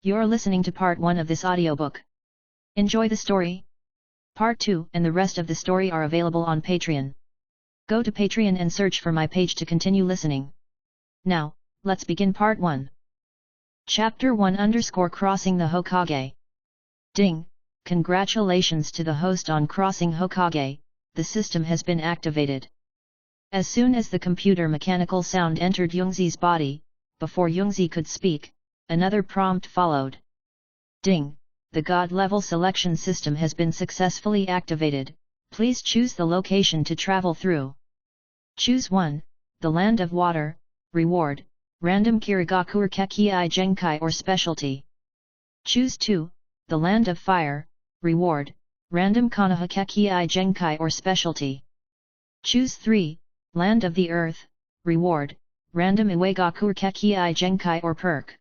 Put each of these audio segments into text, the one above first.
You're listening to part 1 of this audiobook. Enjoy the story? Part 2 and the rest of the story are available on Patreon. Go to Patreon and search for my page to continue listening. Now, let's begin part 1. Chapter 1 _ Crossing the Hokage. Ding! Congratulations to the host on crossing Hokage, the system has been activated. As soon as the computer mechanical sound entered Youngzi's body, before Youngzi could speak, another prompt followed. Ding! The God level selection system has been successfully activated, please choose the location to travel through. Choose 1, the Land of Water, Reward, Random Kirigaku or Kekii Genkai or Specialty. Choose 2, the Land of Fire, Reward, Random Konoha Kekii Genkai or Specialty. Choose 3, Land of the Earth, Reward, Random Iwagaku or Kekii Genkai or Perk.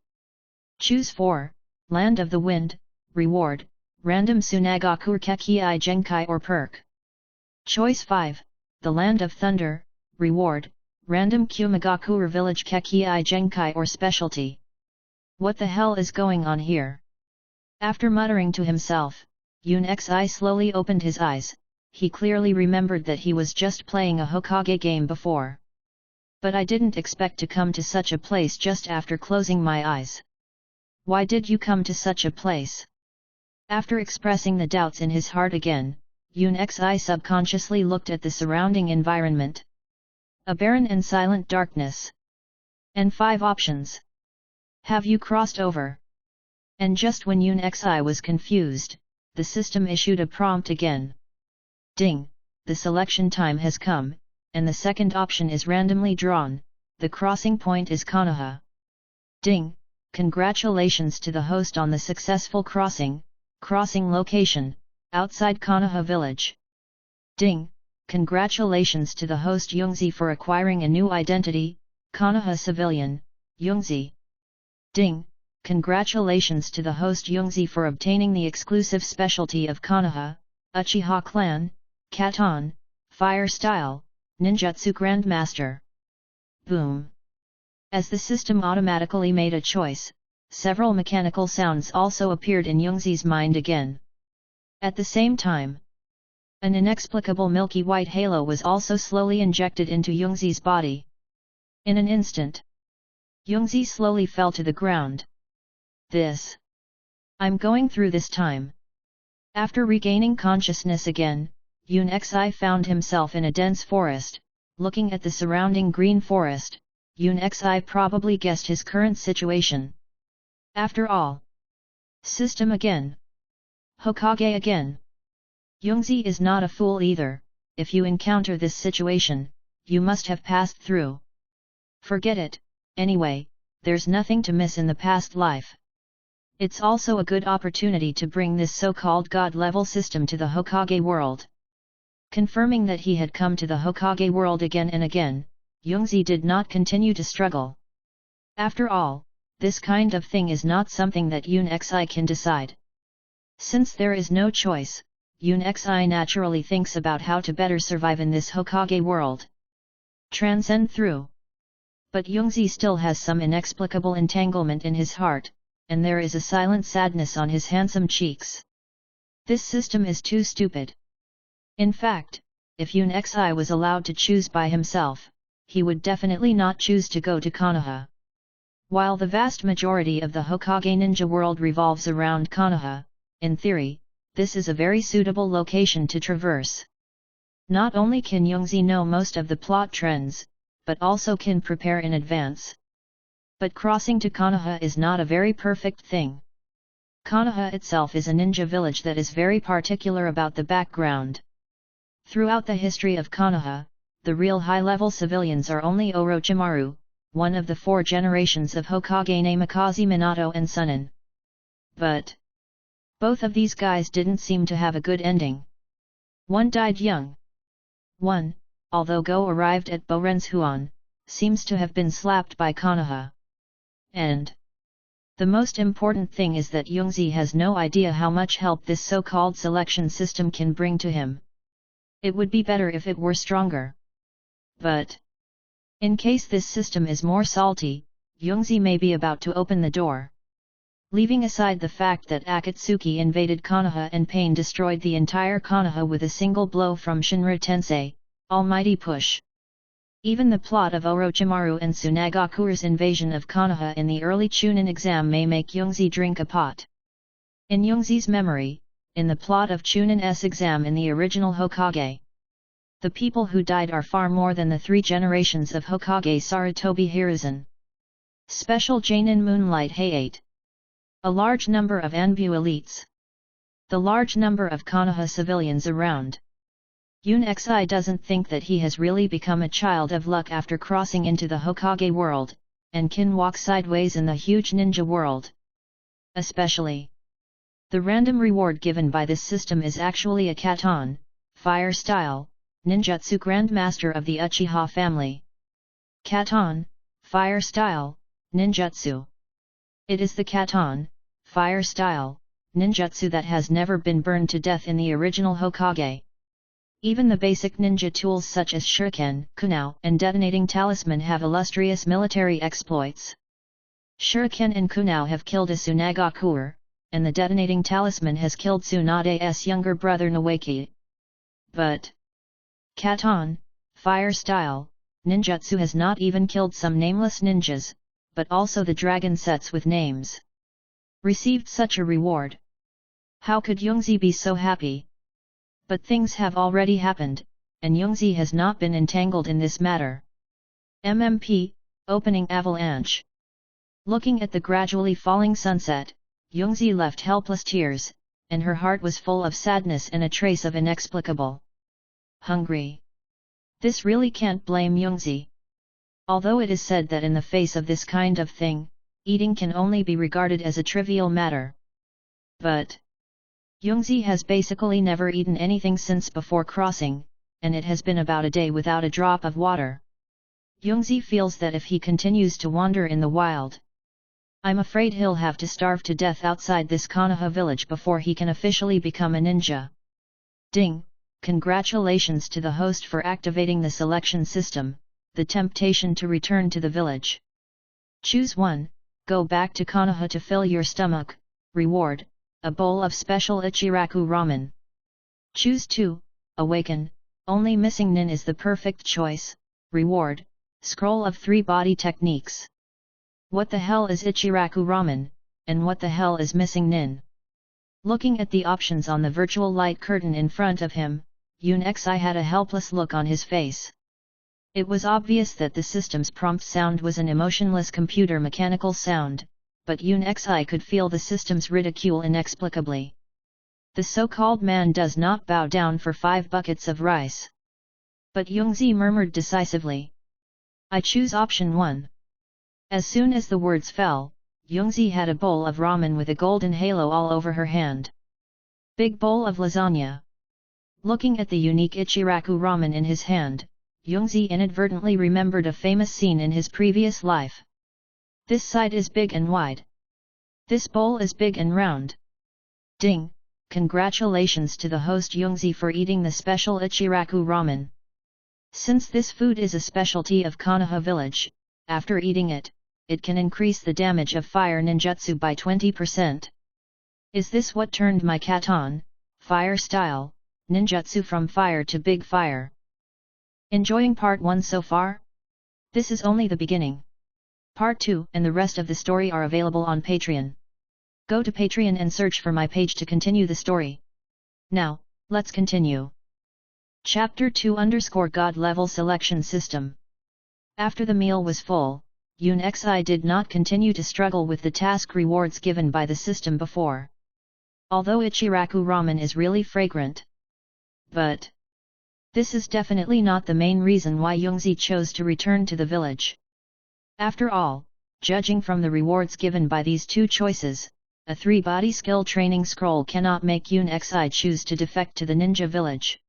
Choose 4, Land of the Wind, Reward, Random Tsunagaku or Kekii Genkai or Perk. Choice 5, the Land of Thunder, Reward, Random Kumagaku or Village Kekii Genkai or Specialty. What the hell is going on here? After muttering to himself, Yun Xi slowly opened his eyes. He clearly remembered that he was just playing a Hokage game before. But I didn't expect to come to such a place just after closing my eyes. Why did you come to such a place? After expressing the doubts in his heart again, Yun Xi subconsciously looked at the surrounding environment. A barren and silent darkness. And 5 options. Have you crossed over? And just when Yun Xi was confused, the system issued a prompt again. Ding! The selection time has come, and the second option is randomly drawn, the crossing point is Konoha. Ding! Congratulations to the host on the successful crossing location, outside Konoha village. Ding! Congratulations to the host Youngzi for acquiring a new identity, Konoha civilian, Youngzi. Ding! Congratulations to the host Youngzi for obtaining the exclusive specialty of Konoha, Uchiha clan, Katon, Fire Style, Ninjutsu Grandmaster. Boom! As the system automatically made a choice, several mechanical sounds also appeared in Youngzi's mind again. At the same time, an inexplicable milky white halo was also slowly injected into Youngzi's body. In an instant, Youngzi slowly fell to the ground. I'm going through this time. After regaining consciousness again, Yun Xi found himself in a dense forest. Looking at the surrounding green forest, Yun Xi probably guessed his current situation. After all, system again. Hokage again. Youngzi is not a fool either. If you encounter this situation, you must have passed through. Forget it, anyway, there's nothing to miss in the past life. It's also a good opportunity to bring this so-called God-level system to the Hokage world. Confirming that he had come to the Hokage world again and again, Youngzi did not continue to struggle. After all, this kind of thing is not something that Yun Xi can decide. Since there is no choice, Yun Xi naturally thinks about how to better survive in this Hokage world. Transcend through. But Youngzi still has some inexplicable entanglement in his heart, and there is a silent sadness on his handsome cheeks. This system is too stupid. In fact, if Yun Xi was allowed to choose by himself, he would definitely not choose to go to Konoha. While the vast majority of the Hokage ninja world revolves around Konoha, in theory, this is a very suitable location to traverse. Not only can Youngzi know most of the plot trends, but also can prepare in advance. But crossing to Konoha is not a very perfect thing. Konoha itself is a ninja village that is very particular about the background. Throughout the history of Konoha, the real high-level civilians are only Orochimaru, one of the 4 generations of Hokage Namikaze Minato and Sunin. But both of these guys didn't seem to have a good ending. One died young. One, although Go arrived at Borenzuan, seems to have been slapped by Konoha. And the most important thing is that Youngzi has no idea how much help this so-called selection system can bring to him. It would be better if it were stronger. But in case this system is more salty, Youngzi may be about to open the door. Leaving aside the fact that Akatsuki invaded Konoha and Pain destroyed the entire Konoha with a single blow from Shinra Tensei, Almighty Push. Even the plot of Orochimaru and Tsunagakure's invasion of Konoha in the early Chunin exam may make Youngzi drink a pot. In Youngzi's memory, in the plot of Chunin's exam in the original Hokage, the people who died are far more than the 3 generations of Hokage Sarutobi Hiruzen. Special Jainin Moonlight Hayate. A large number of Anbu elites. The large number of Konoha civilians around. Yun Xi doesn't think that he has really become a child of luck after crossing into the Hokage world, and can walk sideways in the huge ninja world. Especially, the random reward given by this system is actually a Katon, fire style, ninjutsu grandmaster of the Uchiha family. Katon, fire style, ninjutsu. It is the Katon, fire style, ninjutsu that has never been burned to death in the original Hokage. Even the basic ninja tools such as shuriken, kunao, and detonating talisman have illustrious military exploits. Shuriken and kunao have killed a Tsunagakure, and the detonating talisman has killed Tsunade's younger brother Nawaki. But Katon, fire style, ninjutsu has not even killed some nameless ninjas, but also the dragon sets with names. Received such a reward. How could Youngzi be so happy? But things have already happened, and Youngzi has not been entangled in this matter. MMP, opening avalanche. Looking at the gradually falling sunset, Youngzi left helpless tears, and her heart was full of sadness and a trace of inexplicable hungry. This really can't blame Youngzi. Although it is said that in the face of this kind of thing, eating can only be regarded as a trivial matter. But Youngzi has basically never eaten anything since before crossing, and it has been about a day without a drop of water. Youngzi feels that if he continues to wander in the wild, I'm afraid he'll have to starve to death outside this Konoha village before he can officially become a ninja. Ding! Congratulations to the host for activating the selection system, the temptation to return to the village. Choose 1, go back to Konoha to fill your stomach, reward, a bowl of special Ichiraku ramen. Choose 2, awaken, only missing nin is the perfect choice, reward, scroll of 3 body techniques. What the hell is Ichiraku ramen, and what the hell is missing nin? Looking at the options on the virtual light curtain in front of him, Yun Xi had a helpless look on his face. It was obvious that the system's prompt sound was an emotionless computer mechanical sound, but Yun Xi could feel the system's ridicule inexplicably. The so-called man does not bow down for 5 buckets of rice. But Youngzi murmured decisively, I choose option 1. As soon as the words fell, Youngzi had a bowl of ramen with a golden halo all over her hand. Big bowl of lasagna. Looking at the unique Ichiraku ramen in his hand, Youngzi inadvertently remembered a famous scene in his previous life. This side is big and wide. This bowl is big and round. Ding! Congratulations to the host Youngzi for eating the special Ichiraku ramen. Since this food is a specialty of Konoha village, after eating it, it can increase the damage of fire ninjutsu by 20%. Is this what turned my Katon, fire style, ninjutsu from fire to big fire? Enjoying part 1 so far? This is only the beginning. Part 2 and the rest of the story are available on Patreon. Go to Patreon and search for my page to continue the story. Now, let's continue. Chapter 2 _ God Level Selection System. After the meal was full, Yun Xi did not continue to struggle with the task rewards given by the system before. Although Ichiraku ramen is really fragrant. But this is definitely not the main reason why Youngzi chose to return to the village. After all, judging from the rewards given by these 2 choices, a 3-body skill training scroll cannot make Yun Xi choose to defect to the ninja village.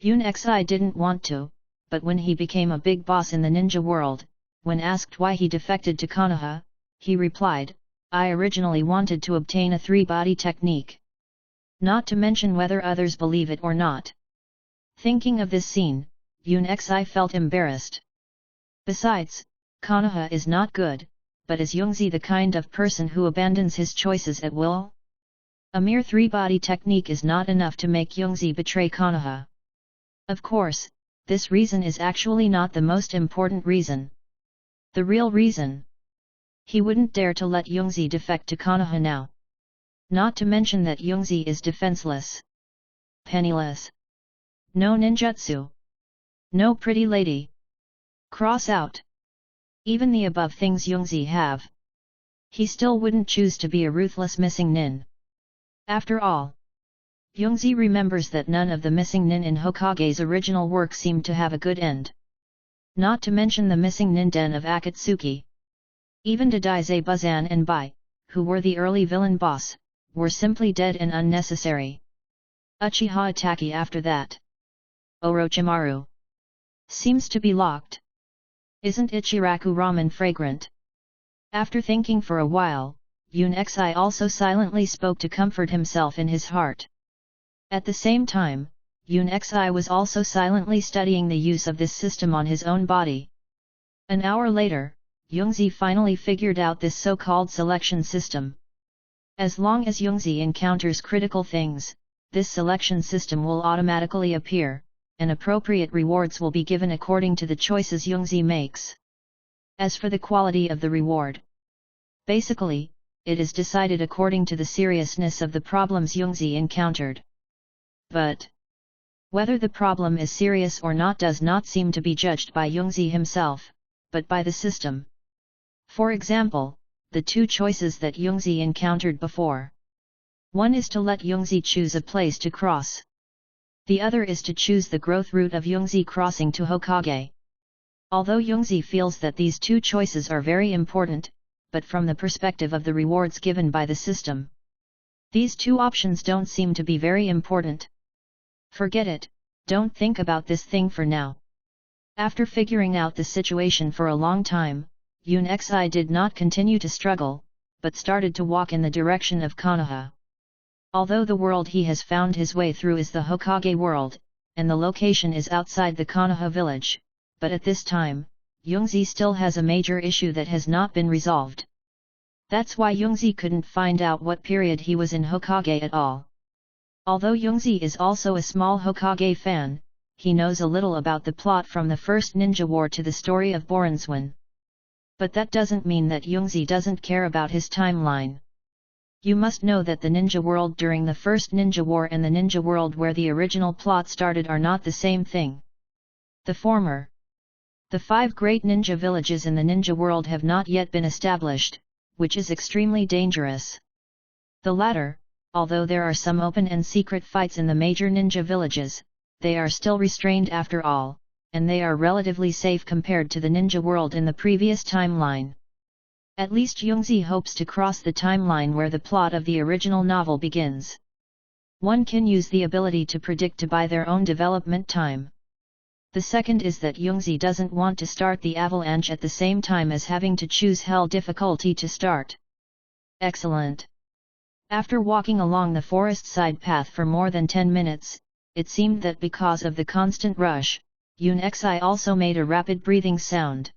Yun Xi didn't want to, but when he became a big boss in the ninja world, when asked why he defected to Konoha, he replied, I originally wanted to obtain a 3-body technique. Not to mention whether others believe it or not. Thinking of this scene, Yun Xi felt embarrassed. Besides, Konoha is not good, but is Youngzi the kind of person who abandons his choices at will? A mere three-body technique is not enough to make Youngzi betray Konoha. Of course, this reason is actually not the most important reason. The real reason: he wouldn't dare to let Youngzi defect to Konoha now. Not to mention that Youngzi is defenseless, penniless, no ninjutsu, no pretty lady. Cross out. Even the above things Youngzi have, he still wouldn't choose to be a ruthless missing nin. After all, Youngzi remembers that none of the missing nin in Hokage's original work seemed to have a good end. Not to mention the missing nin den of Akatsuki. Even Dadaise Buzan and Bai, who were the early villain boss, were simply dead and unnecessary. Uchiha Itaki after that. Orochimaru seems to be locked. Isn't Ichiraku ramen fragrant? After thinking for a while, Yun Xi also silently spoke to comfort himself in his heart. At the same time, Yun Xi was also silently studying the use of this system on his own body. An hour later, Youngzi finally figured out this so-called selection system. As long as Youngzi encounters critical things, this selection system will automatically appear, and appropriate rewards will be given according to the choices Youngzi makes. As for the quality of the reward, basically, it is decided according to the seriousness of the problems Youngzi encountered. But whether the problem is serious or not does not seem to be judged by Youngzi himself, but by the system. For example, the two choices that Youngzi encountered before. One is to let Youngzi choose a place to cross. The other is to choose the growth route of Youngzi crossing to Hokage. Although Youngzi feels that these two choices are very important, but from the perspective of the rewards given by the system, these two options don't seem to be very important. Forget it, don't think about this thing for now. After figuring out the situation for a long time, Yun Xi did not continue to struggle, but started to walk in the direction of Konoha. Although the world he has found his way through is the Hokage world, and the location is outside the Konoha village, but at this time, Youngzi still has a major issue that has not been resolved. That's why Youngzi couldn't find out what period he was in Hokage at all. Although Youngzi is also a small Hokage fan, he knows a little about the plot from the first ninja war to the story of Borenswin. But that doesn't mean that Youngzi doesn't care about his timeline. You must know that the ninja world during the first ninja war and the ninja world where the original plot started are not the same thing. The former, the 5 great ninja villages in the ninja world, have not yet been established, which is extremely dangerous. The latter, although there are some open and secret fights in the major ninja villages, they are still restrained after all, and they are relatively safe compared to the ninja world in the previous timeline. At least Youngzi hopes to cross the timeline where the plot of the original novel begins. One can use the ability to predict to buy their own development time. The second is that Youngzi doesn't want to start the avalanche at the same time as having to choose hell difficulty to start. Excellent. After walking along the forest side path for more than 10 minutes, it seemed that because of the constant rush, Yun Xi also made a rapid breathing sound.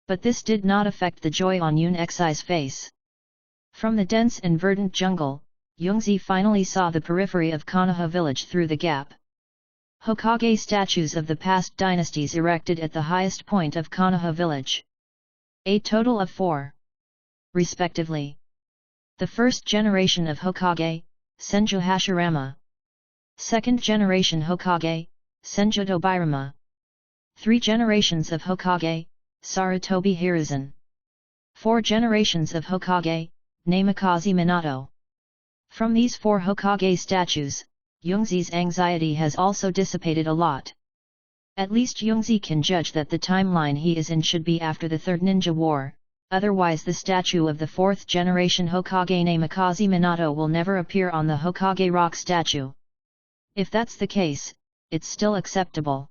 But this did not affect the joy on Yun Xi's face. From the dense and verdant jungle, Youngzi finally saw the periphery of Konoha village through the gap. Hokage statues of the past dynasties erected at the highest point of Konoha village. A total of 4. Respectively. The first generation of Hokage, Senju Hashirama. Second generation Hokage, Senju Tobirama. 3 generations of Hokage, Sarutobi Hiruzen. 4 generations of Hokage, Namikaze Minato. From these 4 Hokage statues, Youngzi's anxiety has also dissipated a lot. At least Youngzi can judge that the timeline he is in should be after the Third Ninja War, otherwise the statue of the 4th generation Hokage Namikaze Minato will never appear on the Hokage rock statue. If that's the case, it's still acceptable.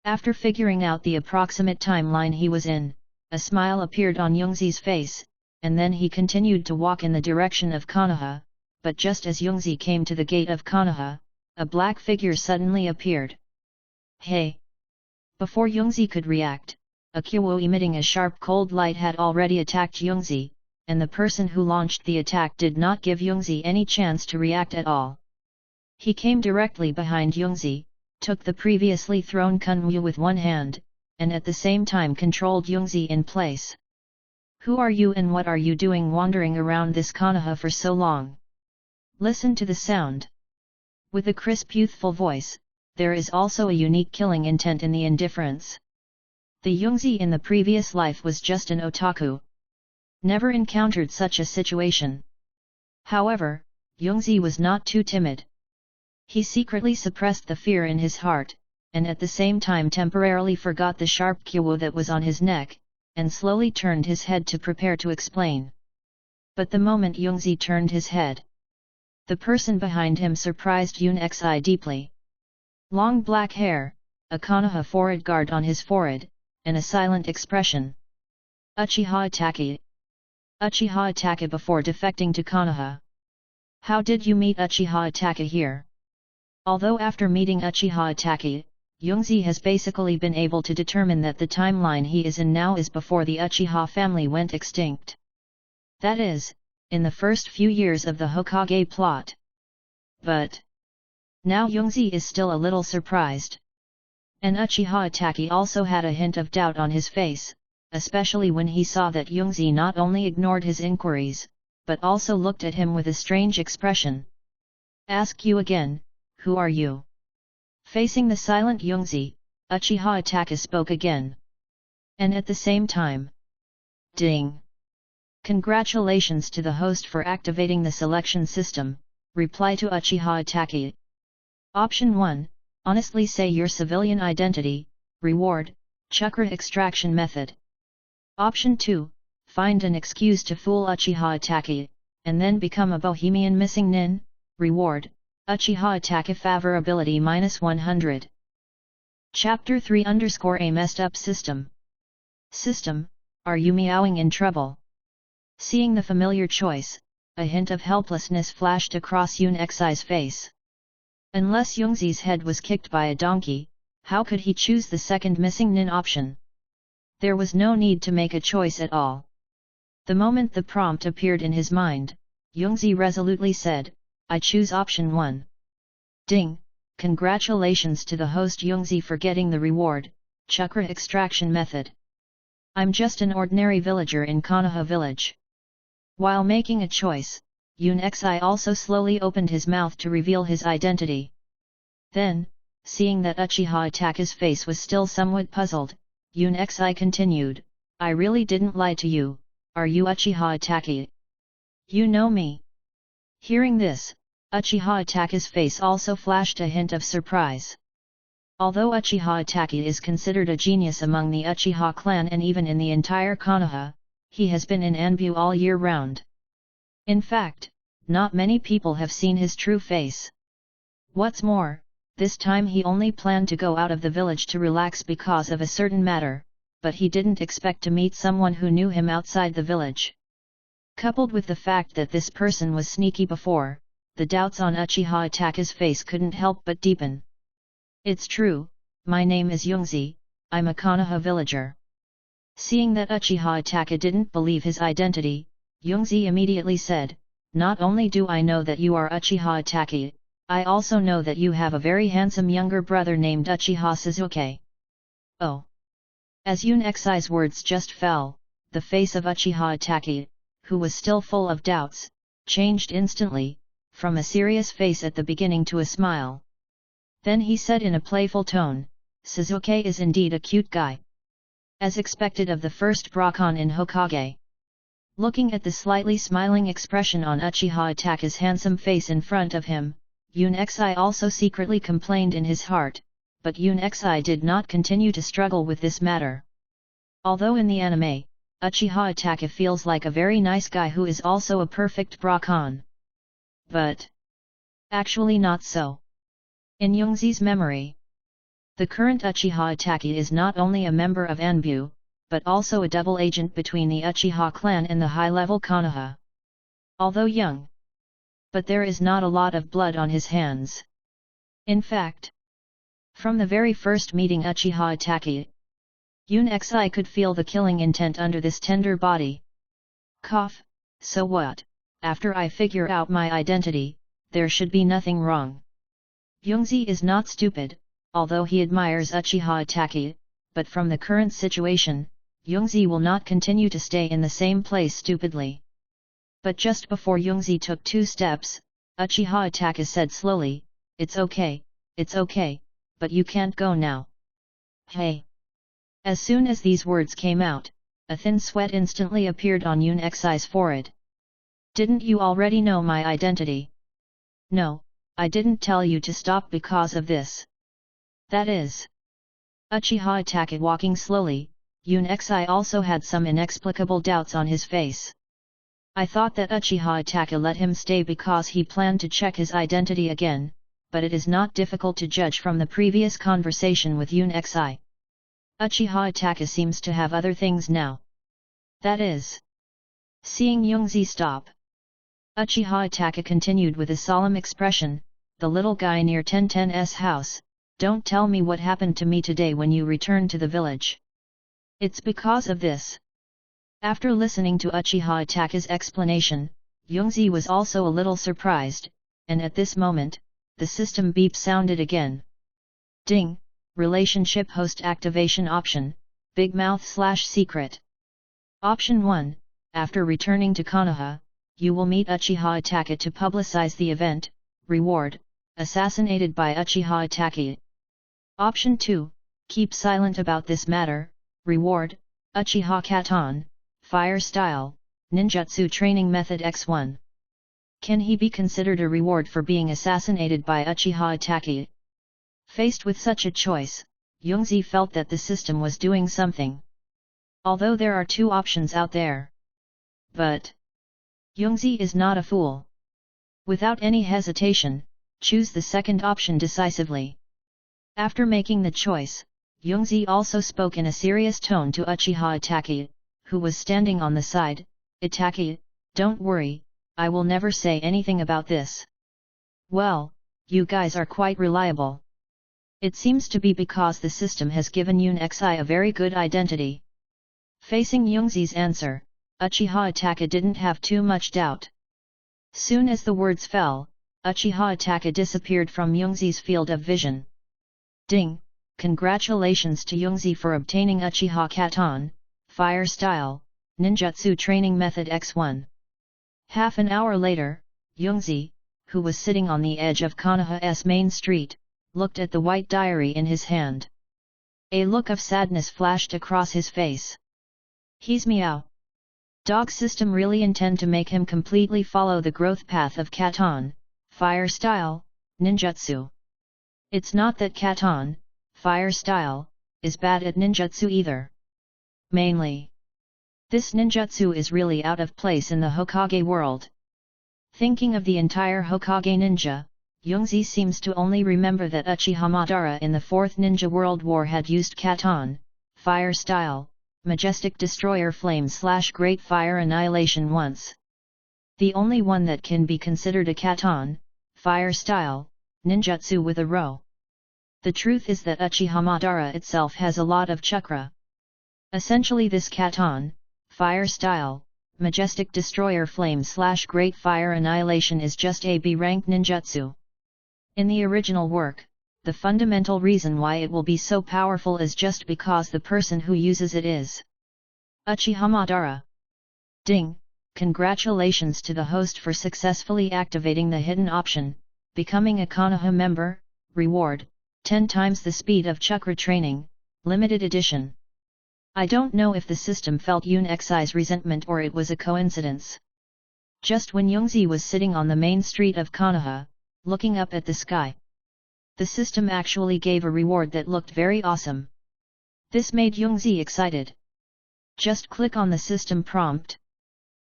After figuring out the approximate timeline he was in, a smile appeared on Youngzi's face, and then he continued to walk in the direction of Konoha, but just as Youngzi came to the gate of Konoha, a black figure suddenly appeared. Hey! Before Youngzi could react, a Kyowo emitting a sharp cold light had already attacked Youngzi, and the person who launched the attack did not give Youngzi any chance to react at all. He came directly behind Youngzi, took the previously thrown Kunwu with one hand, and at the same time controlled Youngzi in place. "Who are you and what are you doing wandering around this Konoha for so long? Listen to the sound." With a crisp youthful voice, there is also a unique killing intent in the indifference. The Youngzi in the previous life was just an otaku. Never encountered such a situation. However, Youngzi was not too timid. He secretly suppressed the fear in his heart, and at the same time temporarily forgot the sharp Kyowo that was on his neck, and slowly turned his head to prepare to explain. But the moment Youngzi turned his head, the person behind him surprised Yun Xi deeply. Long black hair, a Konoha forehead guard on his forehead, and a silent expression. Uchiha Itake. Uchiha Itake before defecting to Konoha. How did you meet Uchiha Itake here? Although after meeting Uchiha Itake, Youngzi has basically been able to determine that the timeline he is in now is before the Uchiha family went extinct. That is, in the first few years of the Hokage plot. But now Youngzi is still a little surprised. And Uchiha Itake also had a hint of doubt on his face, especially when he saw that Youngzi not only ignored his inquiries, but also looked at him with a strange expression. "Ask you again, who are you?" Facing the silent Youngzi, Uchiha Itake spoke again. And at the same time, "Ding! Congratulations to the host for activating the selection system," reply to Uchiha Itake. Option 1, honestly say your civilian identity, reward, chakra extraction method. Option 2, find an excuse to fool Uchiha Itake, and then become a bohemian missing nin, reward, Uchiha Itake favorability -100. Chapter 3 _ A messed up system. System, are you meowing in trouble? Seeing the familiar choice, a hint of helplessness flashed across Yun Xi's face. Unless Youngzi's head was kicked by a donkey, how could he choose the second missing nin option? There was no need to make a choice at all. The moment the prompt appeared in his mind, Youngzi resolutely said, "I choose option 1. Ding! Congratulations to the host Youngzi for getting the reward, chakra extraction method. I'm just an ordinary villager in Konoha village." While making a choice, Yun Xi also slowly opened his mouth to reveal his identity. Then, seeing that Uchiha Itake's face was still somewhat puzzled, Yun Xi continued, "I really didn't lie to you, are you Uchiha Itake? You know me?" Hearing this, Uchiha Itake's face also flashed a hint of surprise. Although Uchiha Itake is considered a genius among the Uchiha clan and even in the entire Konoha, he has been in Anbu all year round. In fact, not many people have seen his true face. What's more, this time he only planned to go out of the village to relax because of a certain matter, but he didn't expect to meet someone who knew him outside the village. Coupled with the fact that this person was sneaky before, the doubts on Uchiha Itake's face couldn't help but deepen. "It's true, my name is Youngzi, I'm a Konoha villager." Seeing that Uchiha Itake didn't believe his identity, Youngzi immediately said, "Not only do I know that you are Uchiha Itake, I also know that you have a very handsome younger brother named Uchiha Sasuke." Oh! As Yun Xi's words just fell, the face of Uchiha Itake, who was still full of doubts, changed instantly, from a serious face at the beginning to a smile. Then he said in a playful tone, "Sasuke is indeed a cute guy." As expected of the first Brahman in Hokage. Looking at the slightly smiling expression on Uchiha Itake's handsome face in front of him, Yun Xi also secretly complained in his heart, but Yun Xi did not continue to struggle with this matter. Although in the anime, Uchiha Itake feels like a very nice guy who is also a perfect Brahman. But actually not so. In Youngzi's memory, the current Uchiha Itake is not only a member of Anbu, but also a double agent between the Uchiha clan and the high-level Konoha. Although young, but there is not a lot of blood on his hands. In fact, from the very first meeting Uchiha Itake Yoon Xi could feel the killing intent under this tender body. Cough, so what, after I figure out my identity, there should be nothing wrong. Youngzi is not stupid, although he admires Uchiha Itachi, but from the current situation, Youngzi will not continue to stay in the same place stupidly. But just before Youngzi took 2 steps, Uchiha Itachi said slowly, it's okay, but you can't go now. Hey! As soon as these words came out, a thin sweat instantly appeared on Yoon Xi's forehead. Didn't you already know my identity? No, I didn't tell you to stop because of this. That is. Uchiha Itachi walking slowly, Yoon Xi also had some inexplicable doubts on his face. I thought that Uchiha Itachi let him stay because he planned to check his identity again, but it is not difficult to judge from the previous conversation with Yoon Xi. Uchiha Itachi seems to have other things now. That is. Seeing Youngzi stop, Uchiha Itachi continued with a solemn expression, the little guy near 1010's house, don't tell me what happened to me today when you returned to the village. It's because of this. After listening to Uchiha Itachi's explanation, Youngzi was also a little surprised, and at this moment, the system beep sounded again. Ding, Relationship Host Activation Option, Big Mouth/Secret. Option 1, after returning to Konoha, you will meet Uchiha Itachi to publicize the event, reward, assassinated by Uchiha Itachi. Option 2, keep silent about this matter, reward, Uchiha Katon, Fire Style, Ninjutsu Training Method X1. Can he be considered a reward for being assassinated by Uchiha Itachi? Faced with such a choice, Youngzi felt that the system was doing something. Although there are 2 options out there. But Youngzi is not a fool. Without any hesitation, choose the second option decisively. After making the choice, Youngzi also spoke in a serious tone to Uchiha Itachi, who was standing on the side. Itachi, don't worry, I will never say anything about this. Well, you guys are quite reliable. It seems to be because the system has given Yoon Xi a very good identity. Facing Youngzi's answer, Uchiha Itachi didn't have too much doubt. Soon as the words fell, Uchiha Itachi disappeared from Youngzi's field of vision. Ding! Congratulations to Youngzi for obtaining Uchiha Katon, Fire Style, Ninjutsu Training Method X1. Half an hour later, Youngzi, who was sitting on the edge of Konoha's main street, looked at the white diary in his hand. A look of sadness flashed across his face. He's meow. Dog system really intend to make him completely follow the growth path of Katon, Fire Style, Ninjutsu. It's not that Katon, Fire Style, is bad at ninjutsu either. Mainly, this ninjutsu is really out of place in the Hokage world. Thinking of the entire Hokage ninja, Youngzi seems to only remember that Uchiha Madara in the 4th Ninja World War had used Katon, Fire Style, Majestic Destroyer Flame/Great Fire Annihilation once. The only one that can be considered a Katon, Fire Style, ninjutsu with a row. The truth is that Uchiha Madara itself has a lot of chakra. Essentially this Katon, Fire Style, Majestic Destroyer Flame/Great Fire Annihilation is just a B-rank ninjutsu. In the original work, the fundamental reason why it will be so powerful is just because the person who uses it is Uchiha Madara. Ding! Congratulations to the host for successfully activating the hidden option, becoming a Konoha member, reward, 10 times the speed of chakra training, limited edition. I don't know if the system felt Yoon Xi's resentment or it was a coincidence. Just when Youngzi was sitting on the main street of Konoha, looking up at the sky, the system actually gave a reward that looked very awesome. This made Youngzi excited. Just click on the system prompt.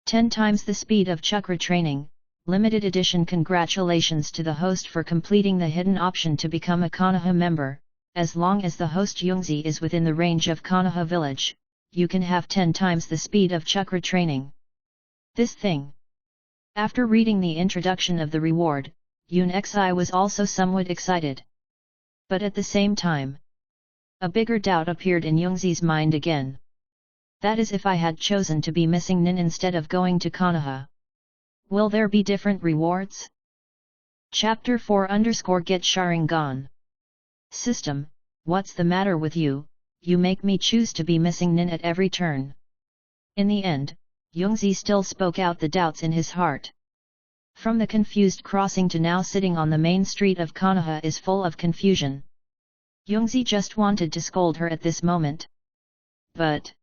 10 times the speed of chakra training, limited edition. Congratulations to the host for completing the hidden option to become a Konoha member. As long as the host Youngzi is within the range of Konoha village, you can have 10 times the speed of chakra training. This thing. After reading the introduction of the reward, Yoon Xi was also somewhat excited. But at the same time, A bigger doubt appeared in Youngzi's mind again. That is, if I had chosen to be missing Nin instead of going to Konoha. Will there be different rewards? Chapter 4 Get Sharingan. System, what's the matter with you? You make me choose to be missing Nin at every turn. In the end, Youngzi still spoke out the doubts in his heart. From the confused crossing to now sitting on the main street of Konoha is full of confusion. Youngzi just wanted to scold her at this moment. But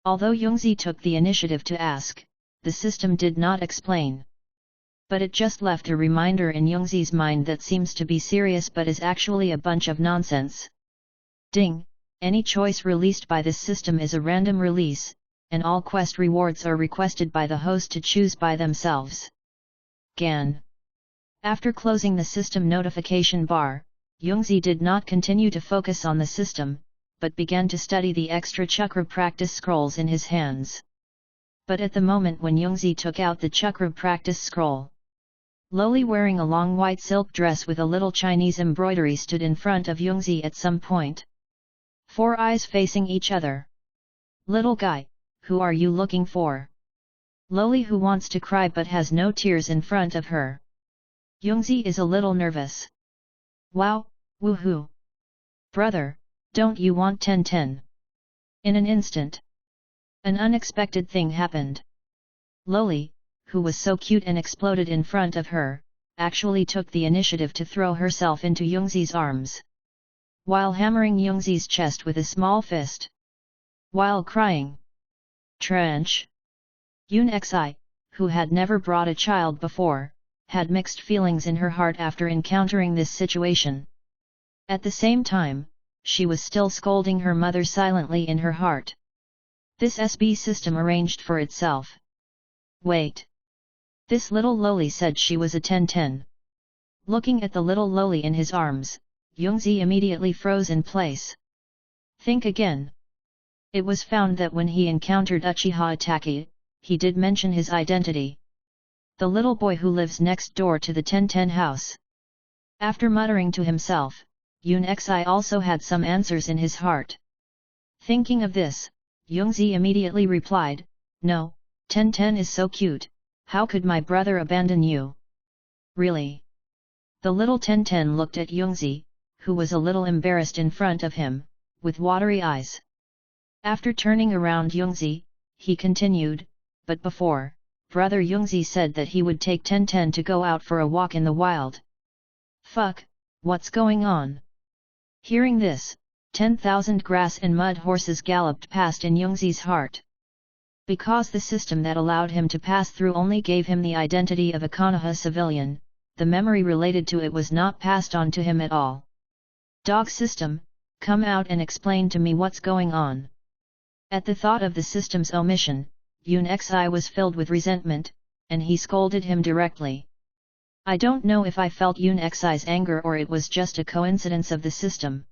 although Youngzi took the initiative to ask, the system did not explain. But it just left a reminder in Youngzi's mind that seems to be serious but is actually a bunch of nonsense. Ding! Any choice released by this system is a random release, and all quest rewards are requested by the host to choose by themselves. Gan. After closing the system notification bar, Youngzi did not continue to focus on the system, but began to study the extra chakra practice scrolls in his hands. But at the moment when Youngzi took out the chakra practice scroll, Loli wearing a long white silk dress with a little Chinese embroidery stood in front of Youngzi at some point. 4 eyes facing each other. Little guy, who are you looking for? Loli who wants to cry but has no tears in front of her. Youngzi is a little nervous. Wow, woohoo! Brother, don't you want 10-10? In an instant, an unexpected thing happened. Loli, who was so cute and exploded in front of her, actually took the initiative to throw herself into Youngzi's arms, while hammering Youngzi's chest with a small fist, while crying. Trench. Yoon Xi, who had never brought a child before, had mixed feelings in her heart after encountering this situation. At the same time, she was still scolding her mother silently in her heart. This SB system arranged for itself. Wait. This little Loli said she was a 10-10. Looking at the little Loli in his arms, Youngzi immediately froze in place. Think again. It was found that when he encountered Uchiha Itachi, he did mention his identity. The little boy who lives next door to the 10-10 house. After muttering to himself, Yoon Xi also had some answers in his heart. Thinking of this, Youngzi immediately replied, No, 10-10 is so cute, how could my brother abandon you? Really? The little 10-10 looked at Youngzi, who was a little embarrassed in front of him, with watery eyes. After turning around Youngzi, he continued, but before, brother Youngzi said that he would take 10-10 to go out for a walk in the wild. Fuck, what's going on? Hearing this, 10,000 grass and mud horses galloped past in Youngzi's heart. Because the system that allowed him to pass through only gave him the identity of a Konoha civilian, the memory related to it was not passed on to him at all. Dog system, come out and explain to me what's going on. At the thought of the system's omission, Yoon Xi was filled with resentment, and he scolded him directly. I don't know if I felt Yoon Xi's anger or it was just a coincidence of the system.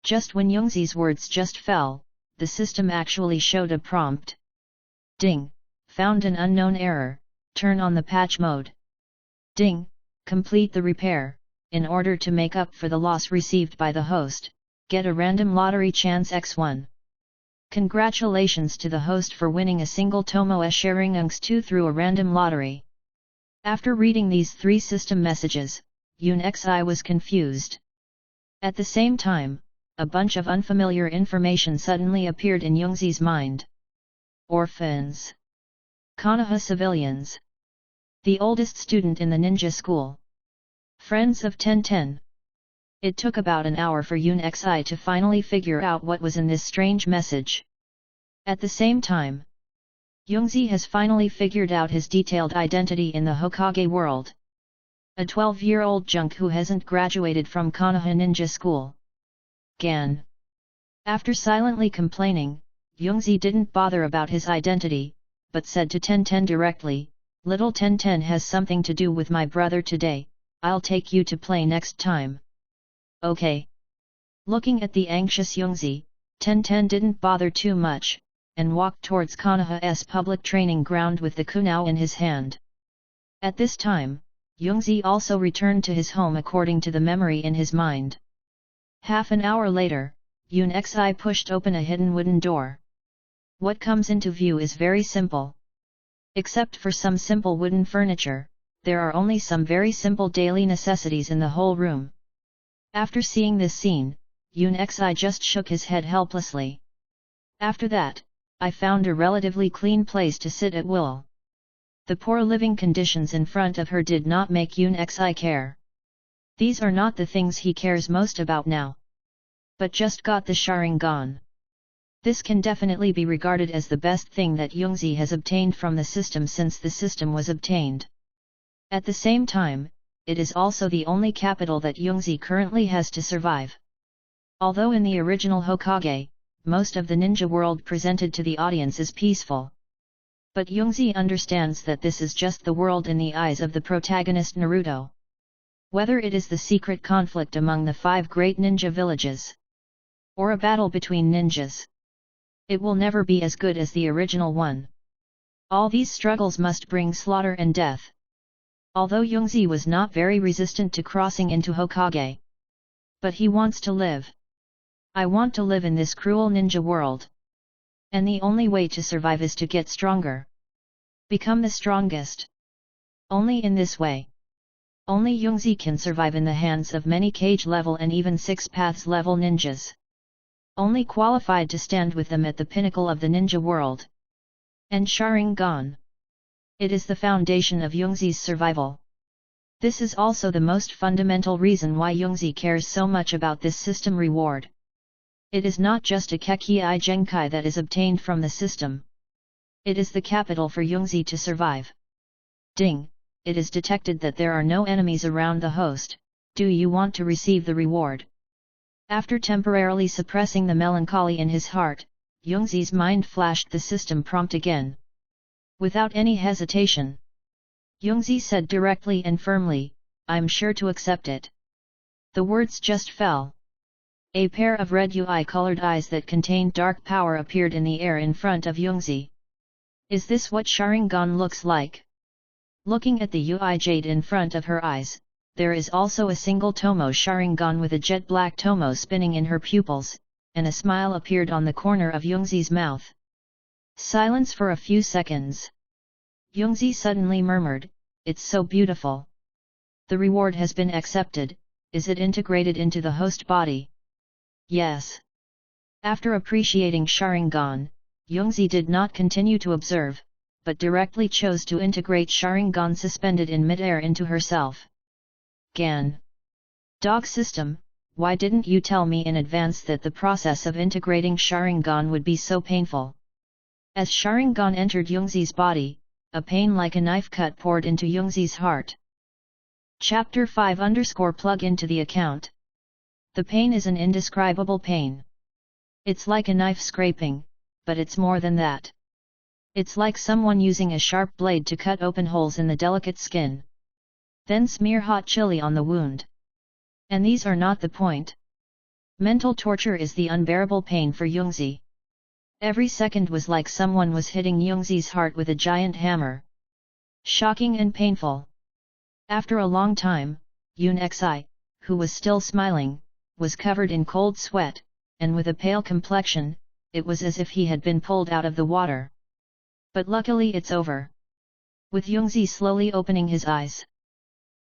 Just when Youngzi's words just fell, the system actually showed a prompt. Ding, found an unknown error, turn on the patch mode. Ding, complete the repair, in order to make up for the loss received by the host, get a random lottery chance x1. Congratulations to the host for winning a single Tomoe Sharingungs 2 through a random lottery. After reading these 3 system messages, Yoon Xi was confused. At the same time, a bunch of unfamiliar information suddenly appeared in Youngzi's mind. Orphans. Konoha civilians. The oldest student in the ninja school. Friends of 10-10. It took about an hour for Yoon Xi to finally figure out what was in this strange message. At the same time, Youngzi has finally figured out his detailed identity in the Hokage world. A 12-year-old junk who hasn't graduated from Konoha Ninja School. Gan. After silently complaining, Youngzi didn't bother about his identity, but said to 10-10 directly, Little 10-10 has something to do with my brother today, I'll take you to play next time. Okay. Looking at the anxious Youngzi, 10-10 didn't bother too much, and walked towards Konoha's public training ground with the kunao in his hand. At this time, Youngzi also returned to his home according to the memory in his mind. Half an hour later, Yoon Xi pushed open a hidden wooden door. What comes into view is very simple. Except for some simple wooden furniture, there are only some very simple daily necessities in the whole room. After seeing this scene, Yoon Xi just shook his head helplessly. After that, I found a relatively clean place to sit at will. The poor living conditions in front of her did not make Yoon Xi care. These are not the things he cares most about now. But just got the Sharingan. This can definitely be regarded as the best thing that Yoongzi has obtained from the system since the system was obtained. At the same time, it is also the only capital that Yoongzi currently has to survive. Although in the original Hokage, most of the ninja world presented to the audience is peaceful. But Yoongzi understands that this is just the world in the eyes of the protagonist Naruto. Whether it is the secret conflict among the 5 great ninja villages, or a battle between ninjas, it will never be as good as the original one. All these struggles must bring slaughter and death. Although Yoongzi was not very resistant to crossing into Hokage, but he wants to live. I want to live in this cruel ninja world. And the only way to survive is to get stronger. Become the strongest. Only in this way. Only Yoongzi can survive in the hands of many cage level and even 6 paths level ninjas. Only qualified to stand with them at the pinnacle of the ninja world. And Sharingan. It is the foundation of Yoongzi's survival. This is also the most fundamental reason why Yoongzi cares so much about this system reward. It is not just a Kekkei Genkai that is obtained from the system. It is the capital for Yoongzi to survive. Ding! It is detected that there are no enemies around the host. Do you want to receive the reward? After temporarily suppressing the melancholy in his heart, Yoongzi's mind flashed the system prompt again. Without any hesitation, Yoongzi said directly and firmly, "I'm sure to accept it." The words just fell. A pair of red UI-colored eyes that contained dark power appeared in the air in front of Yoongzi. Is this what Sharingan looks like? Looking at the UI jade in front of her eyes, there is also a single Tomo Sharingan with a jet black Tomo spinning in her pupils, and a smile appeared on the corner of Yoongzi's mouth. Silence for a few seconds. Yoongzi suddenly murmured, "It's so beautiful. The reward has been accepted. Is it integrated into the host body?" Yes. After appreciating Sharingan, Yoongzi did not continue to observe, but directly chose to integrate Sharingan suspended in midair into herself. Gan. Dog system, why didn't you tell me in advance that the process of integrating Sharingan would be so painful? As Sharingan entered Yoongzi's body, a pain like a knife cut poured into Yoongzi's heart. Chapter 5 plug into the account. The pain is an indescribable pain. It's like a knife scraping, but it's more than that. It's like someone using a sharp blade to cut open holes in the delicate skin. Then smear hot chili on the wound. And these are not the point. Mental torture is the unbearable pain for Yoongzi. Every second was like someone was hitting Yoongzi's heart with a giant hammer. Shocking and painful. After a long time, Yoon Xi, who was still smiling, was covered in cold sweat, and with a pale complexion. It was as if he had been pulled out of the water. But luckily it's over. With Yoongzi slowly opening his eyes,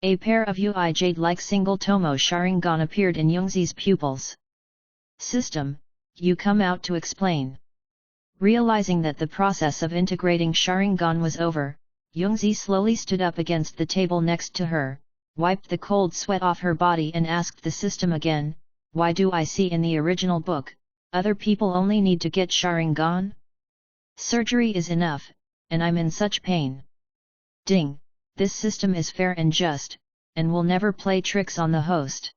a pair of UI jade-like single Tomo Sharingan appeared in Yoongzi's pupils. System, you come out to explain. Realizing that the process of integrating Sharingan was over, Yoongzi slowly stood up against the table next to her, wiped the cold sweat off her body and asked the system again, "Why do I see in the original book, other people only need to get Sharingan? Surgery is enough, and I'm in such pain." Ding! This system is fair and just, and will never play tricks on the host.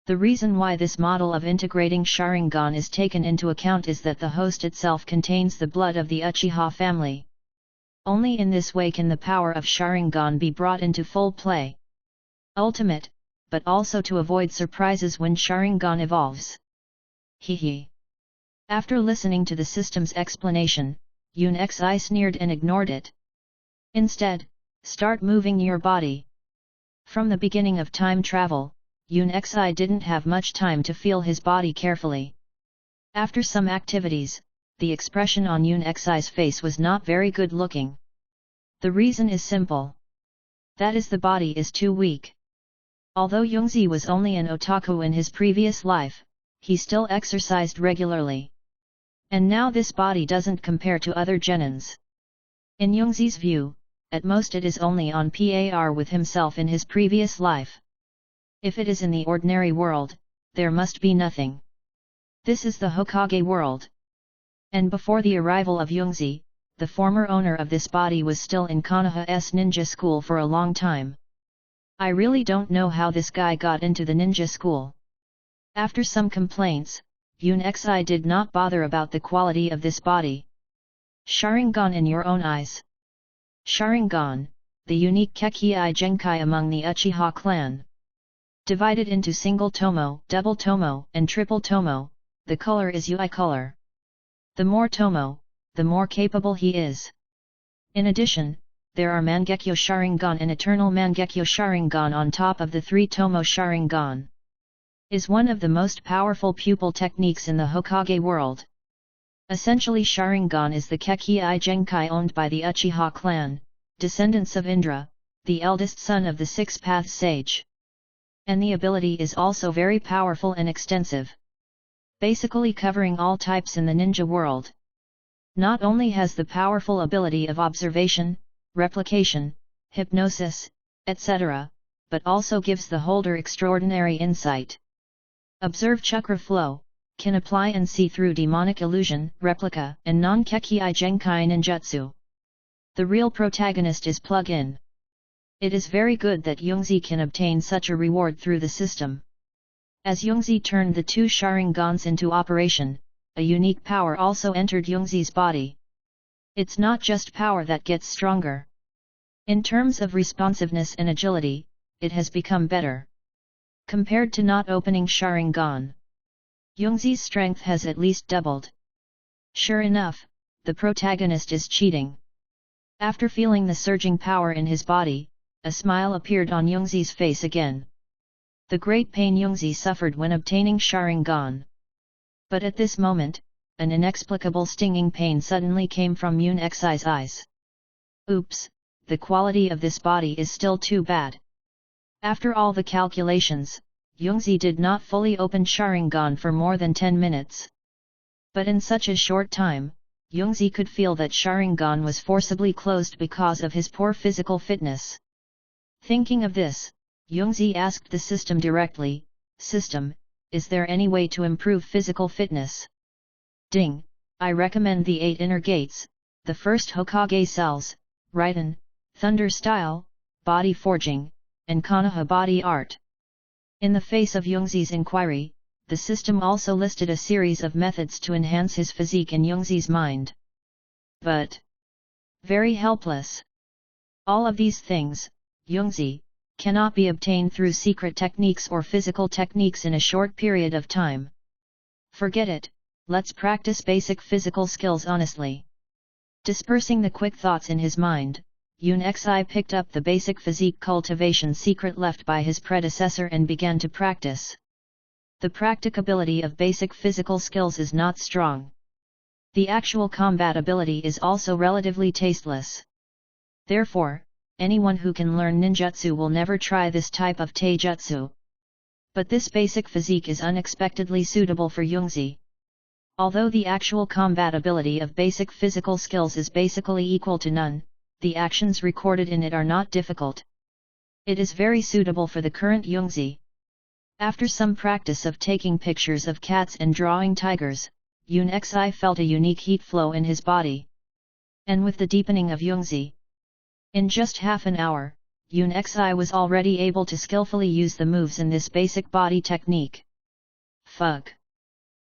The reason why this model of integrating Sharingan is taken into account is that the host itself contains the blood of the Uchiha family. Only in this way can the power of Sharingan be brought into full play. Ultimate, but also to avoid surprises when Sharingan evolves. Hehe. After listening to the system's explanation, Yoon Xi sneered and ignored it. Instead, start moving your body. From the beginning of time travel, Yoon Xi didn't have much time to feel his body carefully. After some activities, the expression on Yoon Xi's face was not very good looking. The reason is simple. That is, the body is too weak. Although Youngzi was only an otaku in his previous life, he still exercised regularly. And now this body doesn't compare to other genins. In Youngzi's view, at most it is only on par with himself in his previous life. If it is in the ordinary world, there must be nothing. This is the Hokage world. And before the arrival of Youngzi, the former owner of this body was still in Konoha's ninja school for a long time. I really don't know how this guy got into the ninja school. After some complaints, Yoon Xi did not bother about the quality of this body. Sharingan in your own eyes. Sharingan, the unique Kekkei Genkai among the Uchiha clan. Divided into single tomo, double tomo, and triple tomo, the color is Ui color. The more tomo, the more capable he is. In addition, there are Mangekyo Sharingan and Eternal Mangekyo Sharingan on top of the 3 tomo Sharingan. Is one of the most powerful pupil techniques in the Hokage world. Essentially, Sharingan is the Kekkei Genkai owned by the Uchiha clan, descendants of Indra, the eldest son of the Six-Path Sage. And the ability is also very powerful and extensive. Basically covering all types in the ninja world. Not only has the powerful ability of observation, replication, hypnosis, etc., but also gives the holder extraordinary insight. Observe chakra flow, can apply and see through demonic illusion, replica, and non-Kekkei Genkai ninjutsu. The real protagonist is plug-in. It is very good that Youngzi can obtain such a reward through the system. As Youngzi turned the 2 Sharingans into operation, a unique power also entered Youngzi's body. It's not just power that gets stronger. In terms of responsiveness and agility, it has become better. Compared to not opening Sharingan, Youngzi's strength has at least doubled. Sure enough, the protagonist is cheating. After feeling the surging power in his body, a smile appeared on Youngzi's face again. The great pain Youngzi suffered when obtaining Sharingan. But at this moment, an inexplicable stinging pain suddenly came from Yoon Xi's eyes. Oops, the quality of this body is still too bad. After all the calculations, Youngzi did not fully open Sharingan for more than 10 minutes. But in such a short time, Youngzi could feel that Sharingan was forcibly closed because of his poor physical fitness. Thinking of this, Youngzi asked the system directly, "System, is there any way to improve physical fitness?" Ding, I recommend the 8 inner gates, the first Hokage cells, Raiden, Thunder Style, Body Forging, and Konoha Body Art. In the face of Youngzi's inquiry, the system also listed a series of methods to enhance his physique in Youngzi's mind. But very helpless. All of these things, Youngzi, cannot be obtained through secret techniques or physical techniques in a short period of time. Forget it, let's practice basic physical skills honestly. Dispersing the quick thoughts in his mind, Yoon Xi picked up the basic physique cultivation secret left by his predecessor and began to practice. The practicability of basic physical skills is not strong. The actual combat ability is also relatively tasteless. Therefore, anyone who can learn ninjutsu will never try this type of taijutsu. But this basic physique is unexpectedly suitable for Youngzi. Although the actual combat ability of basic physical skills is basically equal to none, the actions recorded in it are not difficult. It is very suitable for the current Youngzi. After some practice of taking pictures of cats and drawing tigers, Yoon Xi felt a unique heat flow in his body. And with the deepening of Youngzi, in just half an hour, Yoon Xi was already able to skillfully use the moves in this basic body technique. Fug.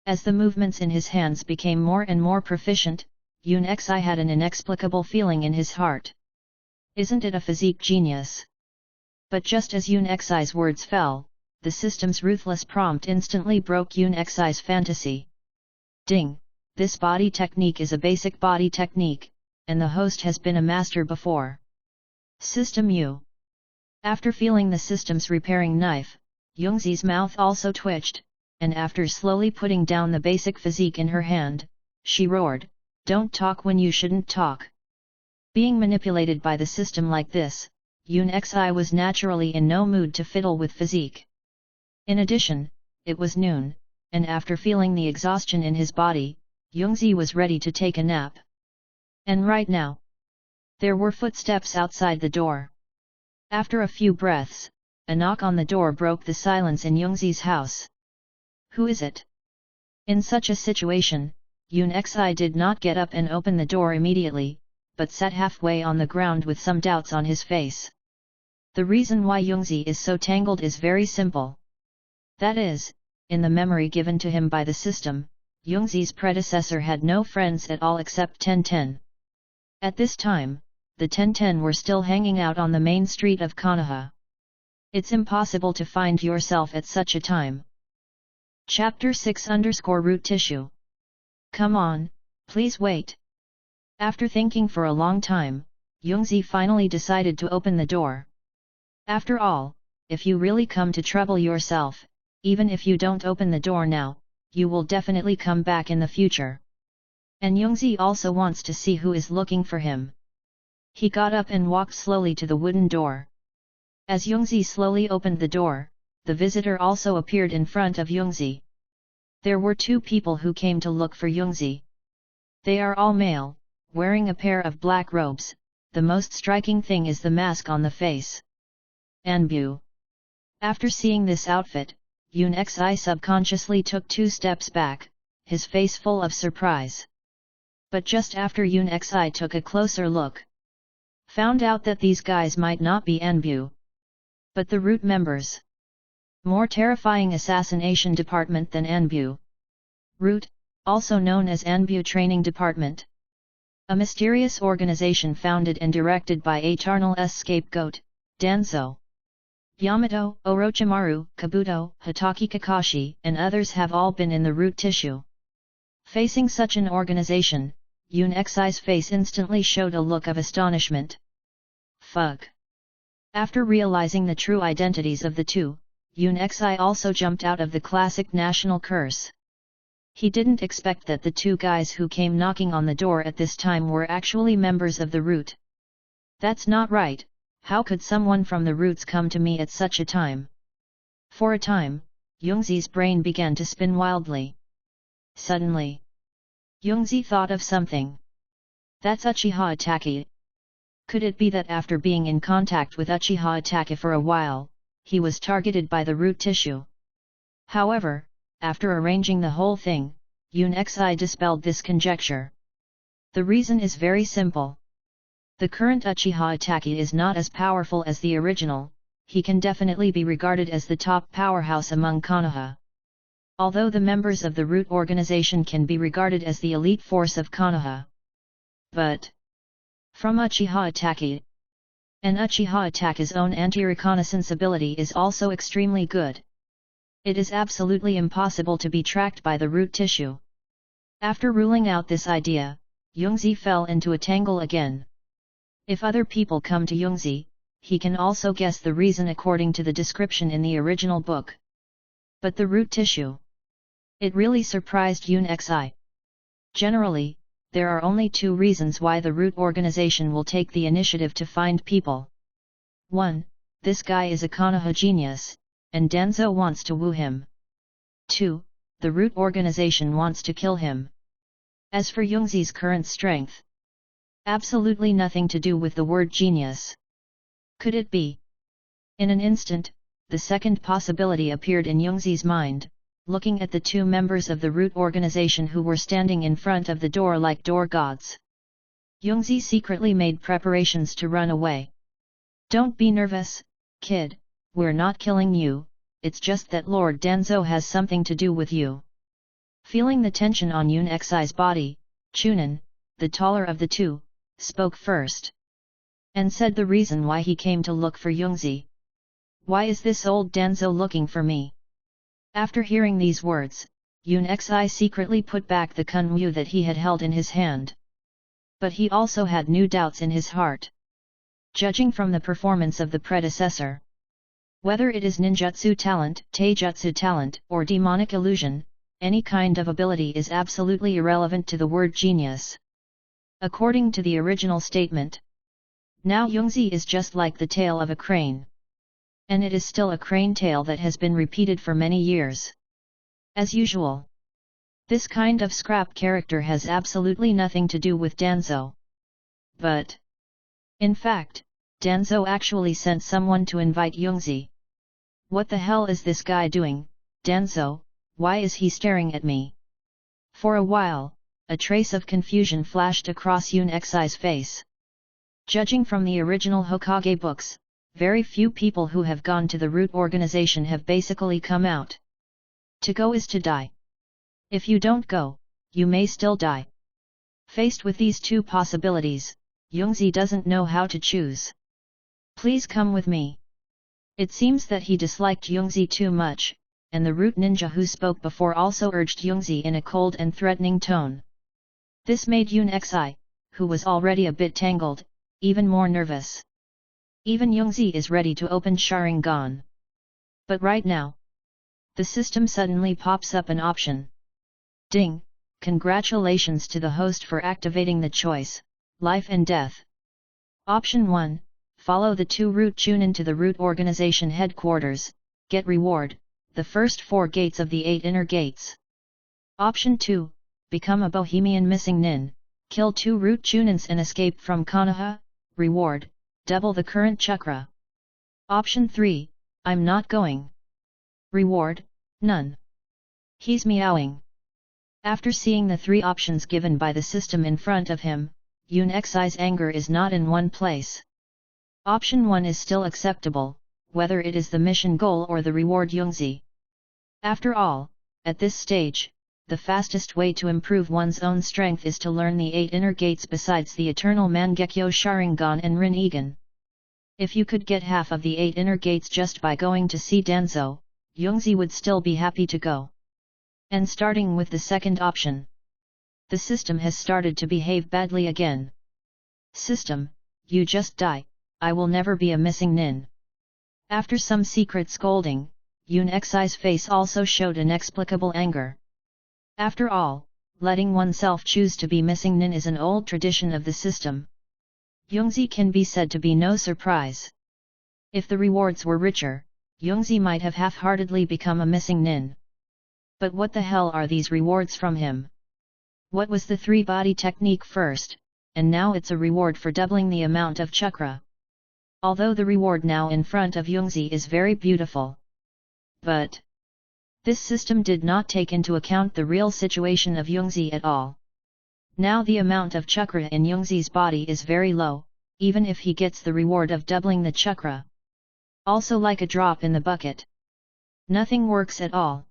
As the movements in his hands became more and more proficient, Yoon Xi had an inexplicable feeling in his heart. Isn't it a physique genius? But just as Yoon Xi's words fell, the system's ruthless prompt instantly broke Yoon Xi's fantasy. Ding, this body technique is a basic body technique, and the host has been a master before. System U. After feeling the system's repairing knife, Youngzi's mouth also twitched, and after slowly putting down the basic physique in her hand, she roared, "Don't talk when you shouldn't talk." Being manipulated by the system like this, Yoon Xi was naturally in no mood to fiddle with physique. In addition, it was noon, and after feeling the exhaustion in his body, Youngzi was ready to take a nap. And right now, there were footsteps outside the door. After a few breaths, a knock on the door broke the silence in Youngzi's house. "Who is it?" In such a situation, Yoon Xi did not get up and open the door immediately, but sat halfway on the ground with some doubts on his face. The reason why Youngzi is so tangled is very simple. That is, in the memory given to him by the system, Youngzi's predecessor had no friends at all except Ten. At this time, the Ten were still hanging out on the main street of Konoha. It's impossible to find yourself at such a time. Chapter 6_root tissue. Come on, please wait. After thinking for a long time, Youngzi finally decided to open the door. After all, if you really come to trouble yourself, even if you don't open the door now, you will definitely come back in the future. And Youngzi also wants to see who is looking for him. He got up and walked slowly to the wooden door. As Youngzi slowly opened the door, the visitor also appeared in front of Youngzi. There were two people who came to look for Youngzi. They are all male, wearing a pair of black robes. The most striking thing is the mask on the face. Anbu. After seeing this outfit, Yoon Xi subconsciously took 2 steps back, his face full of surprise. But just after Yoon Xi took a closer look, found out that these guys might not be Anbu, but the root members. More terrifying assassination department than Anbu. Root, also known as Anbu Training Department. A mysterious organization founded and directed by Eternal's scapegoat, Danzo. Yamato, Orochimaru, Kabuto, Hatake Kakashi, and others have all been in the root tissue. Facing such an organization, Yoon Xi's face instantly showed a look of astonishment. Fuck. After realizing the true identities of the two, Yoon Xi also jumped out of the classic national curse. He didn't expect that the two guys who came knocking on the door at this time were actually members of the root. That's not right. How could someone from the roots come to me at such a time? For a time, Youngzi's brain began to spin wildly. Suddenly, Youngzi thought of something. That's Uchiha Itachi. Could it be that after being in contact with Uchiha Itachi for a while, he was targeted by the root tissue? However, after arranging the whole thing, Yoon Xi dispelled this conjecture. The reason is very simple. The current Uchiha Itachi is not as powerful as the original. He can definitely be regarded as the top powerhouse among Konoha. Although the members of the root organization can be regarded as the elite force of Konoha. But from Uchiha Itachi, and Uchiha Itachi's own anti-reconnaissance ability is also extremely good. It is absolutely impossible to be tracked by the root tissue. After ruling out this idea, Youngzi fell into a tangle again. If other people come to Youngzi, he can also guess the reason according to the description in the original book. But the root tissue. It really surprised Yoon Xi. Generally, there are only 2 reasons why the root organization will take the initiative to find people. 1. This guy is a Konoha genius, and Danzo wants to woo him. 2. The root organization wants to kill him. As for Youngzi's current strength, absolutely nothing to do with the word genius. Could it be? In an instant, the second possibility appeared in Youngzi's mind, looking at the 2 members of the root organization who were standing in front of the door like door gods. Youngzi secretly made preparations to run away. Don't be nervous, kid, we're not killing you, it's just that Lord Danzo has something to do with you. Feeling the tension on Yoon Xi's body, Chunin, the taller of the 2, spoke first. And said the reason why he came to look for Youngzi. Why is this old Danzo looking for me? After hearing these words, Yoon Xi secretly put back the kunmu that he had held in his hand. But he also had new doubts in his heart. Judging from the performance of the predecessor, Whether it is ninjutsu talent, taijutsu talent, or demonic illusion, any kind of ability is absolutely irrelevant to the word genius. According to the original statement, now Youngzi is just like the tail of a crane. And it is still a crane tail that has been repeated for many years. As usual, this kind of scrap character has absolutely nothing to do with Danzo. But, in fact, Danzo actually sent someone to invite Youngzi. What the hell is this guy doing, Danzo? Why is he staring at me? For a while, a trace of confusion flashed across Yoon Xi's face. Judging from the original Hokage books, very few people who have gone to the root organization have basically come out. To go is to die. If you don't go, you may still die. Faced with these two possibilities, Youngzi doesn't know how to choose. Please come with me. It seems that he disliked Youngzi too much, and the root ninja who spoke before also urged Youngzi in a cold and threatening tone. This made Yoon Xi, who was already a bit tangled, even more nervous. Even Youngzi is ready to open Sharingan. But right now, the system suddenly pops up an option. Ding! Congratulations to the host for activating the choice, life and death. Option 1, follow the 2 root chunin to the root organization headquarters, get reward, the first 4 gates of the 8 inner gates. Option 2, become a bohemian missing nin, kill 2 root chunins and escape from Konoha, reward, double the current chakra. Option 3, I'm not going. Reward, none. He's meowing. After seeing the 3 options given by the system in front of him, Yoon Xi's anger is not in one place. Option 1 is still acceptable, whether it is the mission goal or the reward Youngzi. After all, at this stage, the fastest way to improve one's own strength is to learn the 8 inner gates besides the eternal Mangekyo Sharingan and Rinnegan. If you could get half of the 8 inner gates just by going to see Danzo, Youngzi would still be happy to go. And starting with the second option, the system has started to behave badly again. System, you just die, I will never be a missing nin. After some secret scolding, Yoon Xi's face also showed inexplicable anger. After all, letting oneself choose to be missing nin is an old tradition of the system. Youngzi can be said to be no surprise. If the rewards were richer, Youngzi might have half-heartedly become a missing nin. But what the hell are these rewards from him? What was the 3-body technique first, and now it's a reward for doubling the amount of chakra. Although the reward now in front of Youngzi is very beautiful. But this system did not take into account the real situation of Youngzi at all. Now the amount of chakra in Youngzi's body is very low, even if he gets the reward of doubling the chakra. Also like a drop in the bucket. Nothing works at all.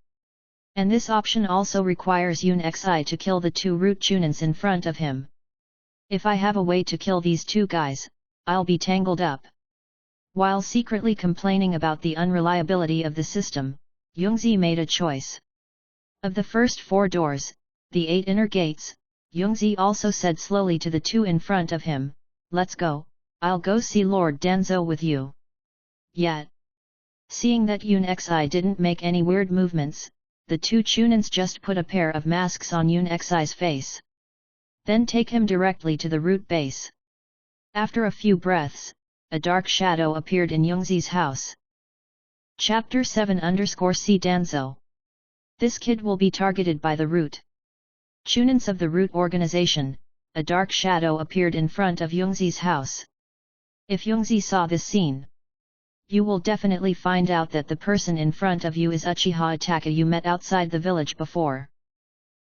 And this option also requires Yoon Xi to kill the 2 root chunins in front of him. If I have a way to kill these 2 guys, I'll be tangled up. While secretly complaining about the unreliability of the system, Youngzi made a choice. Of the first 4 doors, the 8 inner gates, Youngzi also said slowly to the 2 in front of him, let's go, I'll go see Lord Danzo with you. Yet, seeing that Yoon Xi didn't make any weird movements, the 2 chunins just put a pair of masks on Yoon Xi's face. Then take him directly to the root base. After a few breaths, a dark shadow appeared in Youngzi's house. Chapter 7_C Danzo. This kid will be targeted by the root chunins of the root organization. A dark shadow appeared in front of Youngzi's house. If Youngzi saw this scene, you will definitely find out that the person in front of you is Uchiha Itachi you met outside the village before.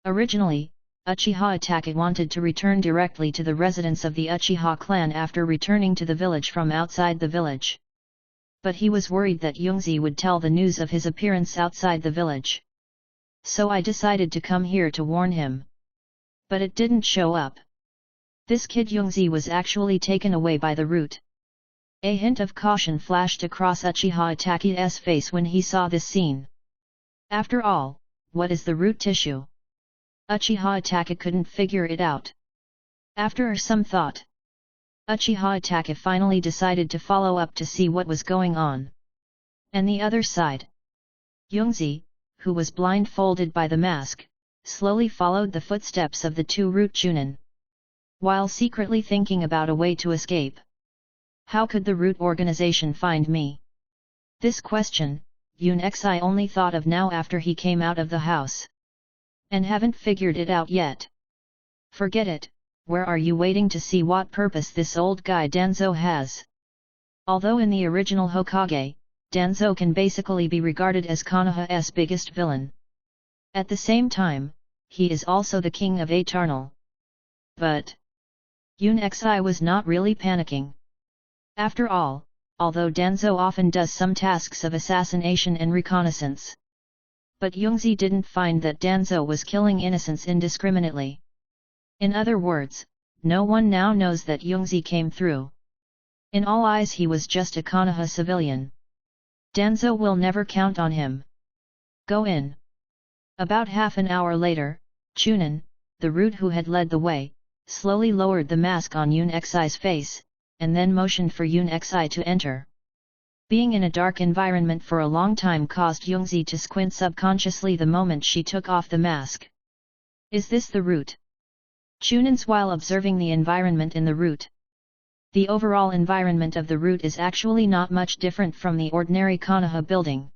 Originally, Uchiha Itachi wanted to return directly to the residence of the Uchiha clan after returning to the village from outside the village. But he was worried that Youngzi would tell the news of his appearance outside the village. So I decided to come here to warn him. But it didn't show up. This kid Youngzi was actually taken away by the root. A hint of caution flashed across Uchiha Itachi's face when he saw this scene. After all, what is the root tissue? Uchiha Itachi couldn't figure it out. After some thought, Uchiha Itachi finally decided to follow up to see what was going on. And the other side. Youngzi, who was blindfolded by the mask, slowly followed the footsteps of the two root chunin, while secretly thinking about a way to escape. How could the root organization find me? This question, Yoon Xi only thought of now after he came out of the house. And haven't figured it out yet. Forget it, where are you waiting to see what purpose this old guy Danzo has? Although in the original Hokage, Danzo can basically be regarded as Konoha's biggest villain. At the same time, he is also the king of Eternal. But Yoon Xi was not really panicking. After all, although Danzo often does some tasks of assassination and reconnaissance. But Youngzi didn't find that Danzo was killing innocents indiscriminately. In other words, no one now knows that Youngzi came through. In all eyes he was just a Konoha civilian. Danzo will never count on him. Go in. About half an hour later, Chunin, the root who had led the way, slowly lowered the mask on Yoon Xi's face, and then motioned for Yoon Xi to enter. Being in a dark environment for a long time caused Youngzi to squint subconsciously the moment she took off the mask. Is this the root? Chunin's while observing the environment in the root. The overall environment of the root is actually not much different from the ordinary Konoha building.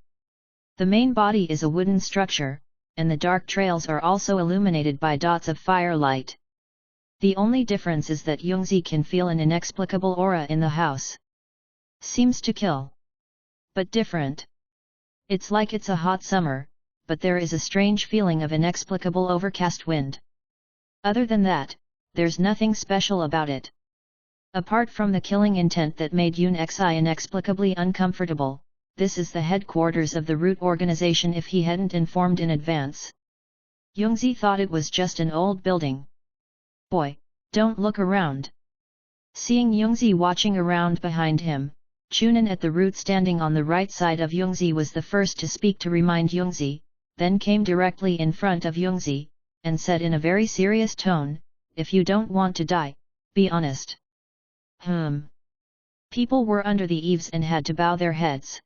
The main body is a wooden structure, and the dark trails are also illuminated by dots of firelight. The only difference is that Youngzi can feel an inexplicable aura in the house. Seems to kill. But different. It's like it's a hot summer, but there is a strange feeling of inexplicable overcast wind. Other than that, there's nothing special about it. Apart from the killing intent that made Yoon Xi inexplicably uncomfortable, this is the headquarters of the root organization if he hadn't informed in advance. Youngzi thought it was just an old building. Boy, don't look around. Seeing Youngzi watching around behind him, Chunin at the root standing on the right side of Youngzi was the first to speak to remind Youngzi, then came directly in front of Youngzi, and said in a very serious tone, if you don't want to die, be honest. People were under the eaves and had to bow their heads.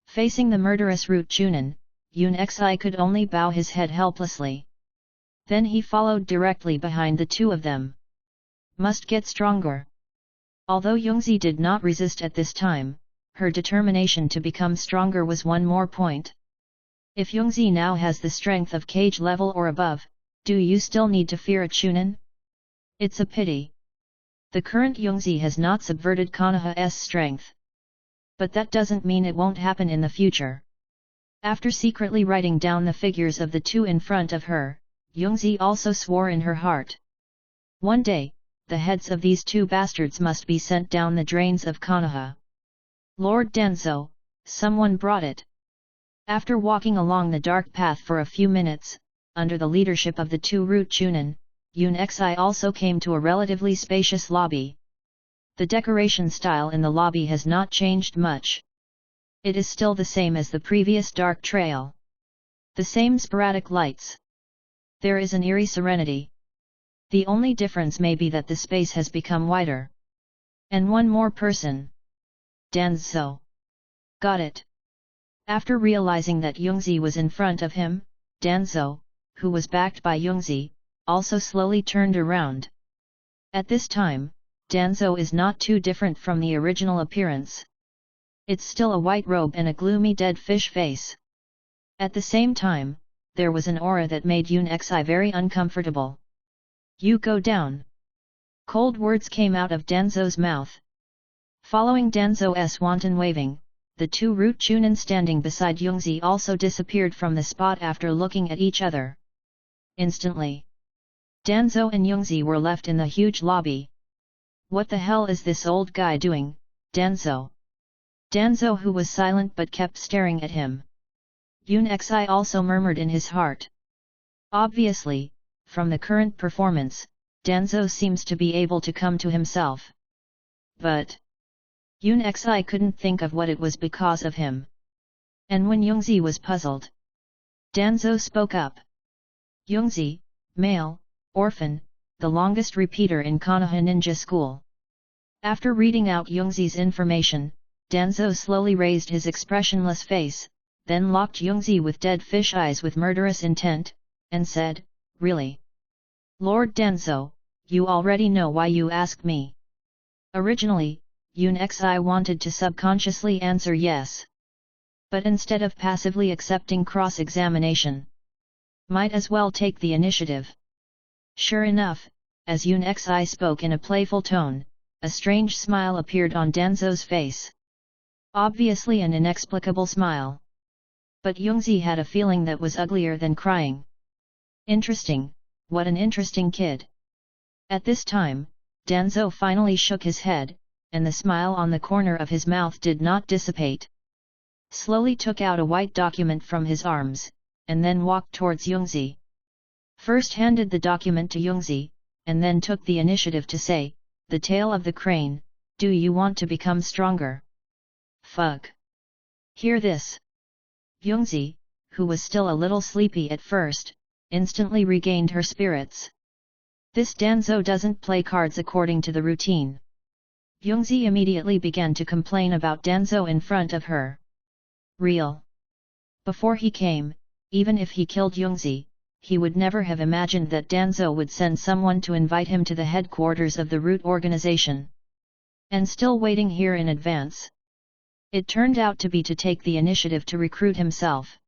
Facing the murderous root Chunin, Yoon Xi could only bow his head helplessly. Then he followed directly behind the two of them. Must get stronger. Although Youngzi did not resist at this time, her determination to become stronger was one more point. If Youngzi now has the strength of cage level or above, do you still need to fear a Chunin? It's a pity. The current Youngzi has not subverted Konoha's strength. But that doesn't mean it won't happen in the future. After secretly writing down the figures of the two in front of her, Youngzi also swore in her heart. One day, the heads of these two bastards must be sent down the drains of Konoha. Lord Danzo, someone brought it. After walking along the dark path for a few minutes, under the leadership of the two root Chunin, Yoon Xi also came to a relatively spacious lobby. The decoration style in the lobby has not changed much. It is still the same as the previous dark trail. The same sporadic lights. There is an eerie serenity. The only difference may be that the space has become wider. And one more person. Danzo. Got it. After realizing that Youngzi was in front of him, Danzo, who was backed by Youngzi, also slowly turned around. At this time, Danzo is not too different from the original appearance. It's still a white robe and a gloomy dead fish face. At the same time, there was an aura that made Yoon Xi very uncomfortable. You go down. Cold words came out of Danzo's mouth. Following Danzo's wanton waving, the two root Chunin standing beside Youngzi also disappeared from the spot after looking at each other. Instantly, Danzo and Youngzi were left in the huge lobby. What the hell is this old guy doing, Danzo? Danzo, who was silent but kept staring at him. Yoon Xi also murmured in his heart. Obviously, from the current performance, Danzo seems to be able to come to himself. But Yoon Xi couldn't think of what it was because of him. And when Youngzi was puzzled, Danzo spoke up. Youngzi, male, orphan, the longest repeater in Konoha Ninja School. After reading out Youngzi's information, Danzo slowly raised his expressionless face, then locked Youngzi with dead fish eyes with murderous intent, and said, "Really? Lord Danzo, you already know why you asked me." Originally, Yun Xi wanted to subconsciously answer yes. But instead of passively accepting cross-examination, might as well take the initiative. Sure enough, as Yun Xi spoke in a playful tone, a strange smile appeared on Danzo's face. Obviously an inexplicable smile. But Youngzi had a feeling that was uglier than crying. Interesting, what an interesting kid. At this time, Danzo finally shook his head, and the smile on the corner of his mouth did not dissipate. Slowly took out a white document from his arms, and then walked towards Youngzi. First handed the document to Youngzi, and then took the initiative to say, "The tail of the crane, do you want to become stronger?" Fuck. Hear this. Youngzi, who was still a little sleepy at first, instantly regained her spirits. This Danzo doesn't play cards according to the routine. Youngzi immediately began to complain about Danzo in front of her. Real. Before he came, even if he killed Youngzi, he would never have imagined that Danzo would send someone to invite him to the headquarters of the root organization. And still waiting here in advance. It turned out to be to take the initiative to recruit himself.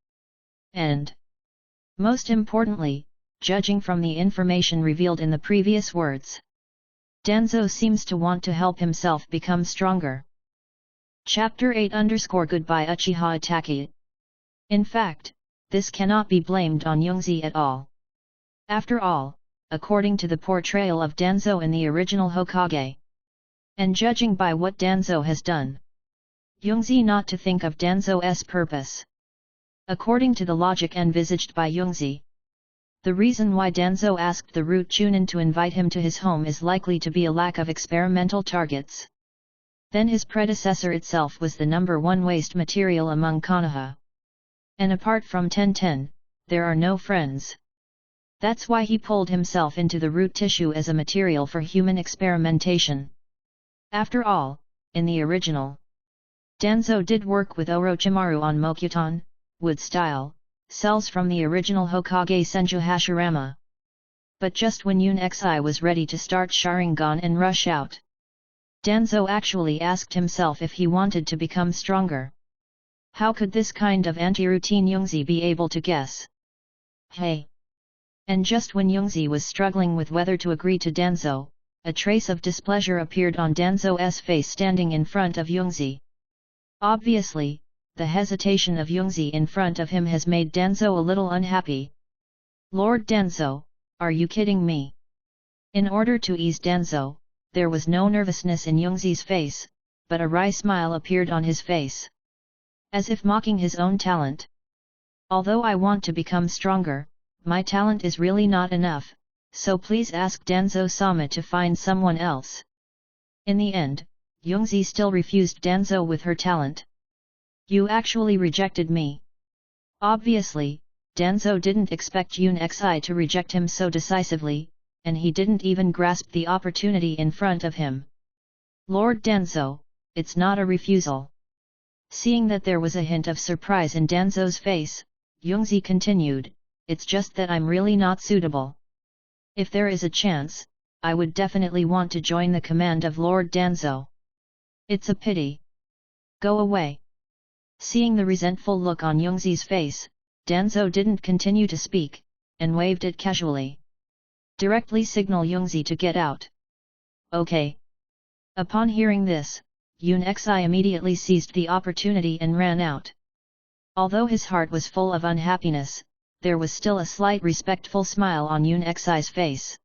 And, most importantly, judging from the information revealed in the previous words, Danzo seems to want to help himself become stronger. Chapter 8_Goodbye Uchiha Itaki. In fact, this cannot be blamed on Youngzi at all. After all, according to the portrayal of Danzo in the original Hokage, and judging by what Danzo has done, Youngzi not to think of Danzo's purpose. According to the logic envisaged by Youngzi, the reason why Danzo asked the root Chunin to invite him to his home is likely to be a lack of experimental targets. Then his predecessor itself was the #1 waste material among Konoha. And apart from Ten, there are no friends. That's why he pulled himself into the root tissue as a material for human experimentation. After all, in the original, Danzo did work with Orochimaru on Mokuton, wood style, cells from the original Hokage Senju Hashirama. But just when Yun Xi was ready to start Sharingan and rush out, Danzo actually asked himself if he wanted to become stronger. How could this kind of anti-routine Youngzi be able to guess? Hey! And just when Youngzi was struggling with whether to agree to Danzo, a trace of displeasure appeared on Danzo's face standing in front of Youngzi. Obviously, the hesitation of Youngzi in front of him has made Danzo a little unhappy. Lord Danzo, are you kidding me? In order to ease Danzo, there was no nervousness in Youngzi's face, but a wry smile appeared on his face. As if mocking his own talent. Although I want to become stronger, my talent is really not enough, so please ask Danzo-sama to find someone else. In the end, Youngzi still refused Danzo with her talent. You actually rejected me. Obviously, Danzo didn't expect Yun Xi to reject him so decisively, and he didn't even grasp the opportunity in front of him. Lord Danzo, it's not a refusal. Seeing that there was a hint of surprise in Danzo's face, Youngzi continued, it's just that I'm really not suitable. If there is a chance, I would definitely want to join the command of Lord Danzo. It's a pity. Go away. Seeing the resentful look on Youngzi's face, Danzo didn't continue to speak, and waved it casually. Directly signal Youngzi to get out. Okay. Upon hearing this, Yun Xi immediately seized the opportunity and ran out. Although his heart was full of unhappiness, there was still a slight respectful smile on Yun Xi's face.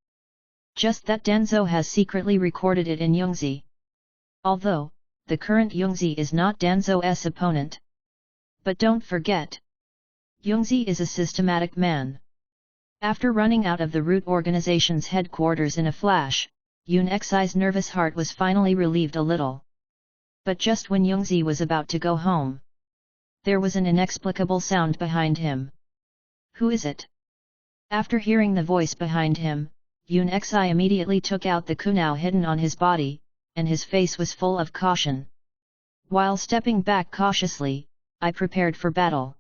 Just that Danzo has secretly recorded it in Youngzi. Although, the current Youngzi is not Danzo's opponent. But don't forget, Youngzi is a systematic man. After running out of the root organization's headquarters in a flash, Yun Xi's nervous heart was finally relieved a little. But just when Youngzi was about to go home, there was an inexplicable sound behind him. Who is it? After hearing the voice behind him, Yun Xi immediately took out the kunao hidden on his body, and his face was full of caution. While stepping back cautiously, I prepared for battle.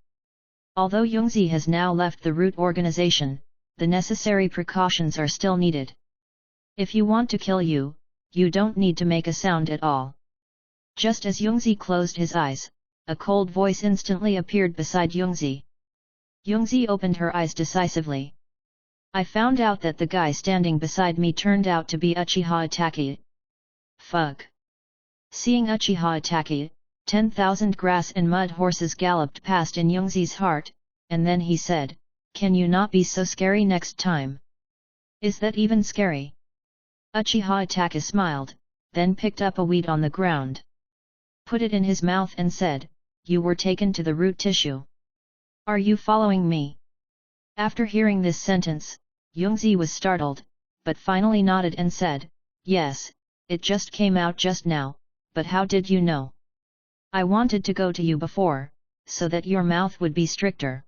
Although Youngzi has now left the root organization, the necessary precautions are still needed. If you want to kill you, you don't need to make a sound at all. Just as Youngzi closed his eyes, a cold voice instantly appeared beside Youngzi. Youngzi opened her eyes decisively. I found out that the guy standing beside me turned out to be Uchiha Itachi. Fuck. Seeing Uchiha Itachi, 10,000 grass and mud horses galloped past in Youngzi's heart, and then he said, "Can you not be so scary next time?" "Is that even scary?" Uchiha Itachi smiled, then picked up a weed on the ground. Put it in his mouth and said, "You were taken to the root tissue. Are you following me?" After hearing this sentence, Youngzi was startled, but finally nodded and said, "Yes, it just came out just now, but how did you know?" "I wanted to go to you before, so that your mouth would be stricter."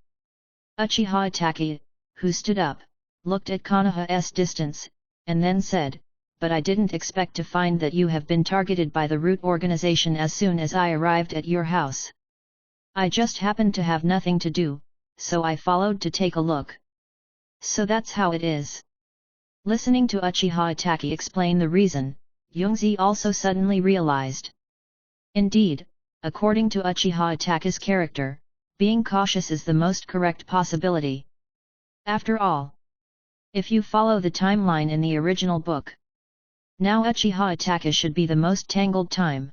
Uchiha Itachi, who stood up, looked at Konoha's distance, and then said, "But I didn't expect to find that you have been targeted by the root organization as soon as I arrived at your house. I just happened to have nothing to do, so I followed to take a look." "So that's how it is." Listening to Uchiha Itachi explain the reason, Youngzi also suddenly realized. Indeed, according to Uchiha Itachi's character, being cautious is the most correct possibility. After all, if you follow the timeline in the original book, now Uchiha Itachi should be the most tangled time.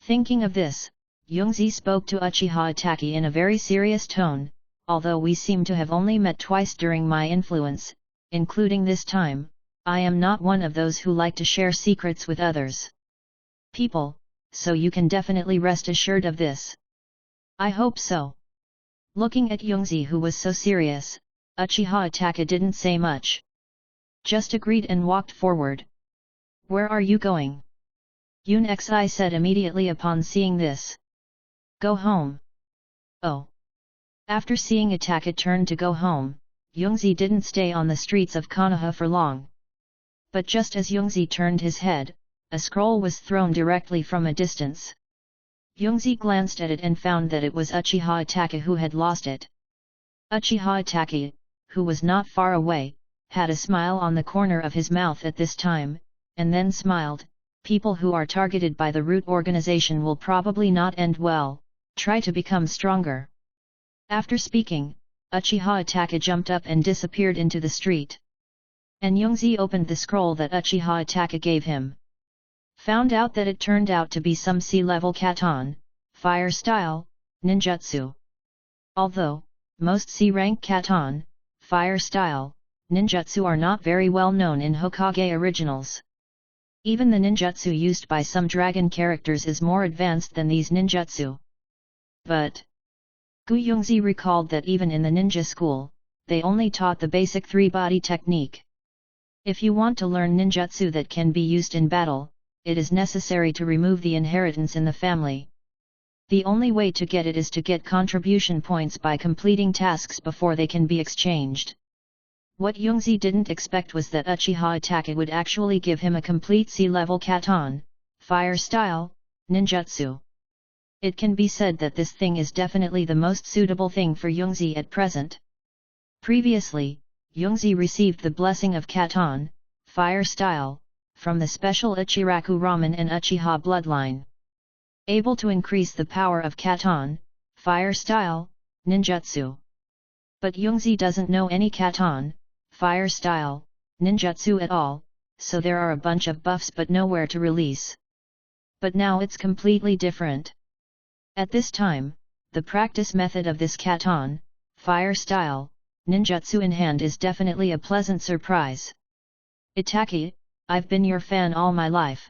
Thinking of this, Youngzi spoke to Uchiha Itachi in a very serious tone, "Although we seem to have only met twice during my influence, including this time, I am not one of those who like to share secrets with others. People, so you can definitely rest assured of this." "I hope so." Looking at Youngzi, who was so serious, Uchiha Itachi didn't say much. Just agreed and walked forward. "Where are you going?" Yun Xi said immediately upon seeing this. "Go home." "Oh." After seeing Itachi turn to go home, Youngzi didn't stay on the streets of Konoha for long. But just as Youngzi turned his head, a scroll was thrown directly from a distance. Youngzi glanced at it and found that it was Uchiha Itachi who had lost it. Uchiha Itachi, who was not far away, had a smile on the corner of his mouth at this time, and then smiled. "People who are targeted by the root organization will probably not end well, try to become stronger." After speaking, Uchiha Itachi jumped up and disappeared into the street. And Youngzi opened the scroll that Uchiha Itachi gave him. Found out that it turned out to be some C-level katan, fire style, ninjutsu. Although, most C-rank katan, fire style, ninjutsu are not very well known in Hokage originals. Even the ninjutsu used by some dragon characters is more advanced than these ninjutsu. But Gu Youngzi recalled that even in the ninja school, they only taught the basic three-body technique. If you want to learn ninjutsu that can be used in battle, it is necessary to remove the inheritance in the family. The only way to get it is to get contribution points by completing tasks before they can be exchanged. What Youngzi didn't expect was that Uchiha Itachi would actually give him a complete C-level katan, fire style, ninjutsu. It can be said that this thing is definitely the most suitable thing for Youngzi at present. Previously, Youngzi received the blessing of katan, fire style, from the special Ichiraku Ramen and Uchiha bloodline. Able to increase the power of katan, fire style, ninjutsu. But Youngzi doesn't know any katan, fire style, ninjutsu at all, so there are a bunch of buffs but nowhere to release. But now it's completely different. At this time, the practice method of this katan, fire style, ninjutsu in hand is definitely a pleasant surprise. "Itachi, I've been your fan all my life."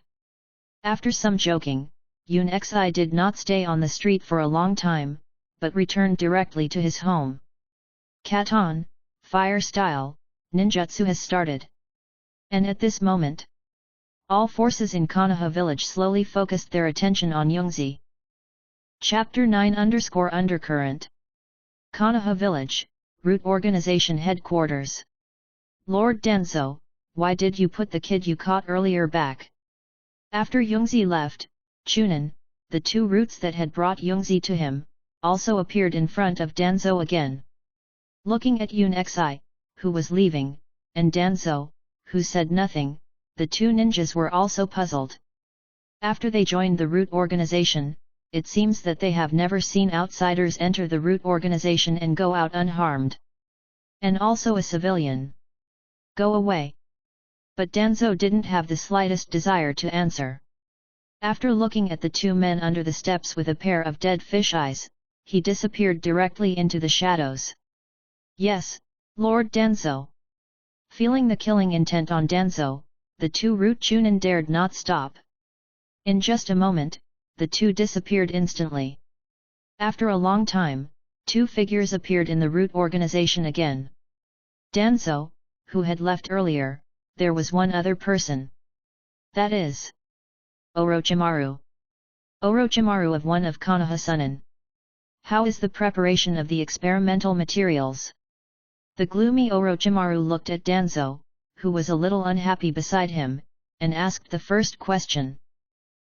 After some joking, Yun Xi did not stay on the street for a long time, but returned directly to his home. Katan, fire style, ninjutsu has started. And at this moment, all forces in Konoha village slowly focused their attention on Youngzi. Chapter 9 Undercurrent. Konoha village, root organization headquarters. "Lord Denso, why did you put the kid you caught earlier back?" After Youngzi left, Chunin, the two roots that had brought Youngzi to him, also appeared in front of Danzo again. Looking at Yun Xi, who was leaving, and Danzo, who said nothing, the two ninjas were also puzzled. After they joined the root organization, it seems that they have never seen outsiders enter the root organization and go out unharmed. And also a civilian. Go away. But Danzo didn't have the slightest desire to answer. After looking at the two men under the steps with a pair of dead fish eyes, he disappeared directly into the shadows. Yes, Lord Danzo. Feeling the killing intent on Danzo, the two root Chunin dared not stop. In just a moment, the two disappeared instantly. After a long time, two figures appeared in the root organization again. Danzo, who had left earlier, there was one other person. That is Orochimaru. Orochimaru of one of Konoha Sunin. How is the preparation of the experimental materials? The gloomy Orochimaru looked at Danzo, who was a little unhappy beside him, and asked the first question.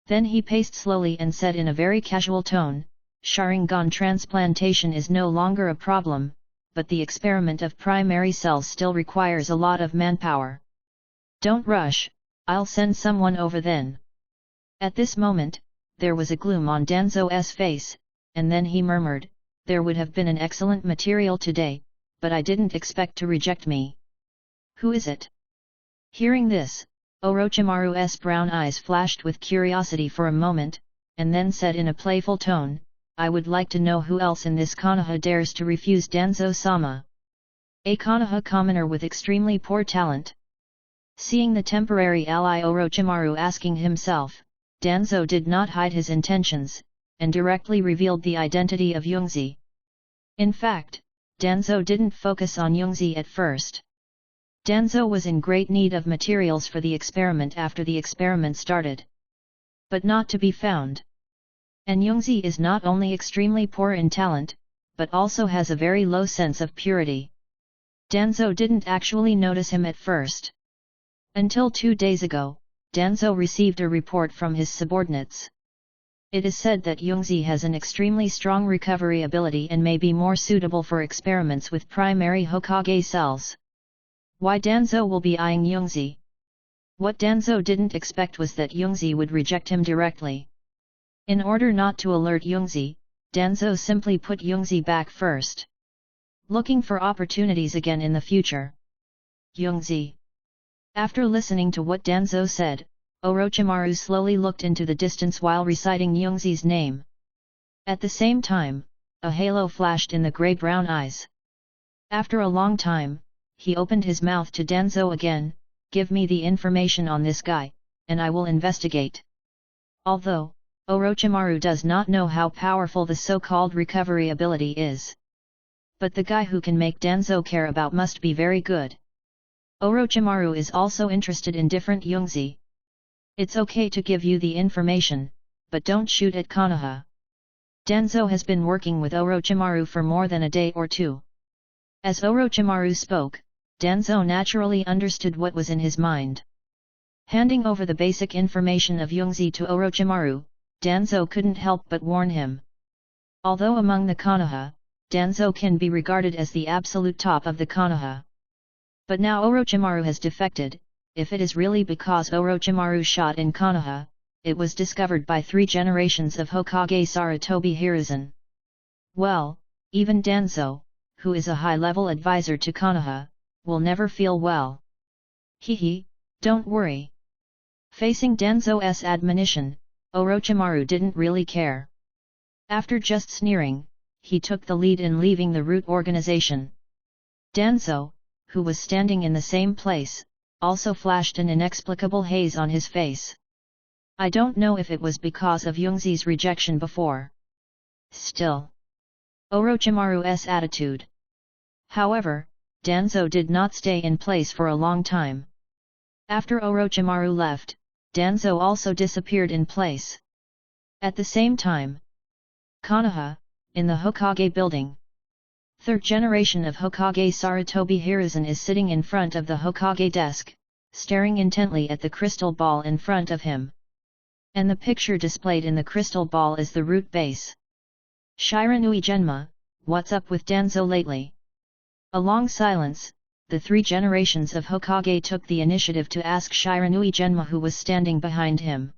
Then he paced slowly and said in a very casual tone, Sharingan transplantation is no longer a problem, but the experiment of primary cells still requires a lot of manpower. Don't rush, I'll send someone over then. At this moment, there was a gloom on Danzo's face, and then he murmured, there would have been an excellent material today, but I didn't expect to reject me. Who is it? Hearing this, Orochimaru's brown eyes flashed with curiosity for a moment, and then said in a playful tone, I would like to know who else in this Konoha dares to refuse Danzo-sama. A Konoha commoner with extremely poor talent. Seeing the temporary ally Orochimaru asking himself, Danzo did not hide his intentions, and directly revealed the identity of Youngzi. In fact, Danzo didn't focus on Youngzi at first. Danzo was in great need of materials for the experiment after the experiment started. But not to be found. And Youngzi is not only extremely poor in talent, but also has a very low sense of purity. Danzo didn't actually notice him at first. Until 2 days ago, Danzo received a report from his subordinates. It is said that Youngzi has an extremely strong recovery ability and may be more suitable for experiments with primary Hokage cells. Why Danzo will be eyeing Youngzi? What Danzo didn't expect was that Youngzi would reject him directly. In order not to alert Youngzi, Danzo simply put Youngzi back first. Looking for opportunities again in the future. Youngzi. After listening to what Danzo said, Orochimaru slowly looked into the distance while reciting Youngzi's name. At the same time, a halo flashed in the grey-brown eyes. After a long time, he opened his mouth to Danzo again, give me the information on this guy, and I will investigate. Although, Orochimaru does not know how powerful the so-called recovery ability is. But the guy who can make Danzo care about must be very good. Orochimaru is also interested in different Youngzi. It's okay to give you the information, but don't shoot at Konoha. Danzo has been working with Orochimaru for more than a day or two. As Orochimaru spoke, Danzo naturally understood what was in his mind. Handing over the basic information of Youngzi to Orochimaru, Danzo couldn't help but warn him. Although among the Konoha, Danzo can be regarded as the absolute top of the Konoha. But now Orochimaru has defected. If it is really because Orochimaru shot in Konoha, it was discovered by 3 generations of Hokage Sarutobi Hiruzen. Well, even Danzo, who is a high-level advisor to Konoha, will never feel well. Hehe, don't worry. Facing Danzo's admonition, Orochimaru didn't really care. After just sneering, he took the lead in leaving the root organization. Danzo, who was standing in the same place, also flashed an inexplicable haze on his face. I don't know if it was because of Youngzi's rejection before. Still. Orochimaru's attitude. However, Danzo did not stay in place for a long time. After Orochimaru left, Danzo also disappeared in place. At the same time, Konoha, in the Hokage building. 3rd generation of Hokage Sarutobi Hiruzen is sitting in front of the Hokage desk, staring intently at the crystal ball in front of him. And the picture displayed in the crystal ball is the root base. Shiranui Genma, what's up with Danzo lately? A long silence. The three generations of Hokage took the initiative to ask Shiranui Genma, who was standing behind him.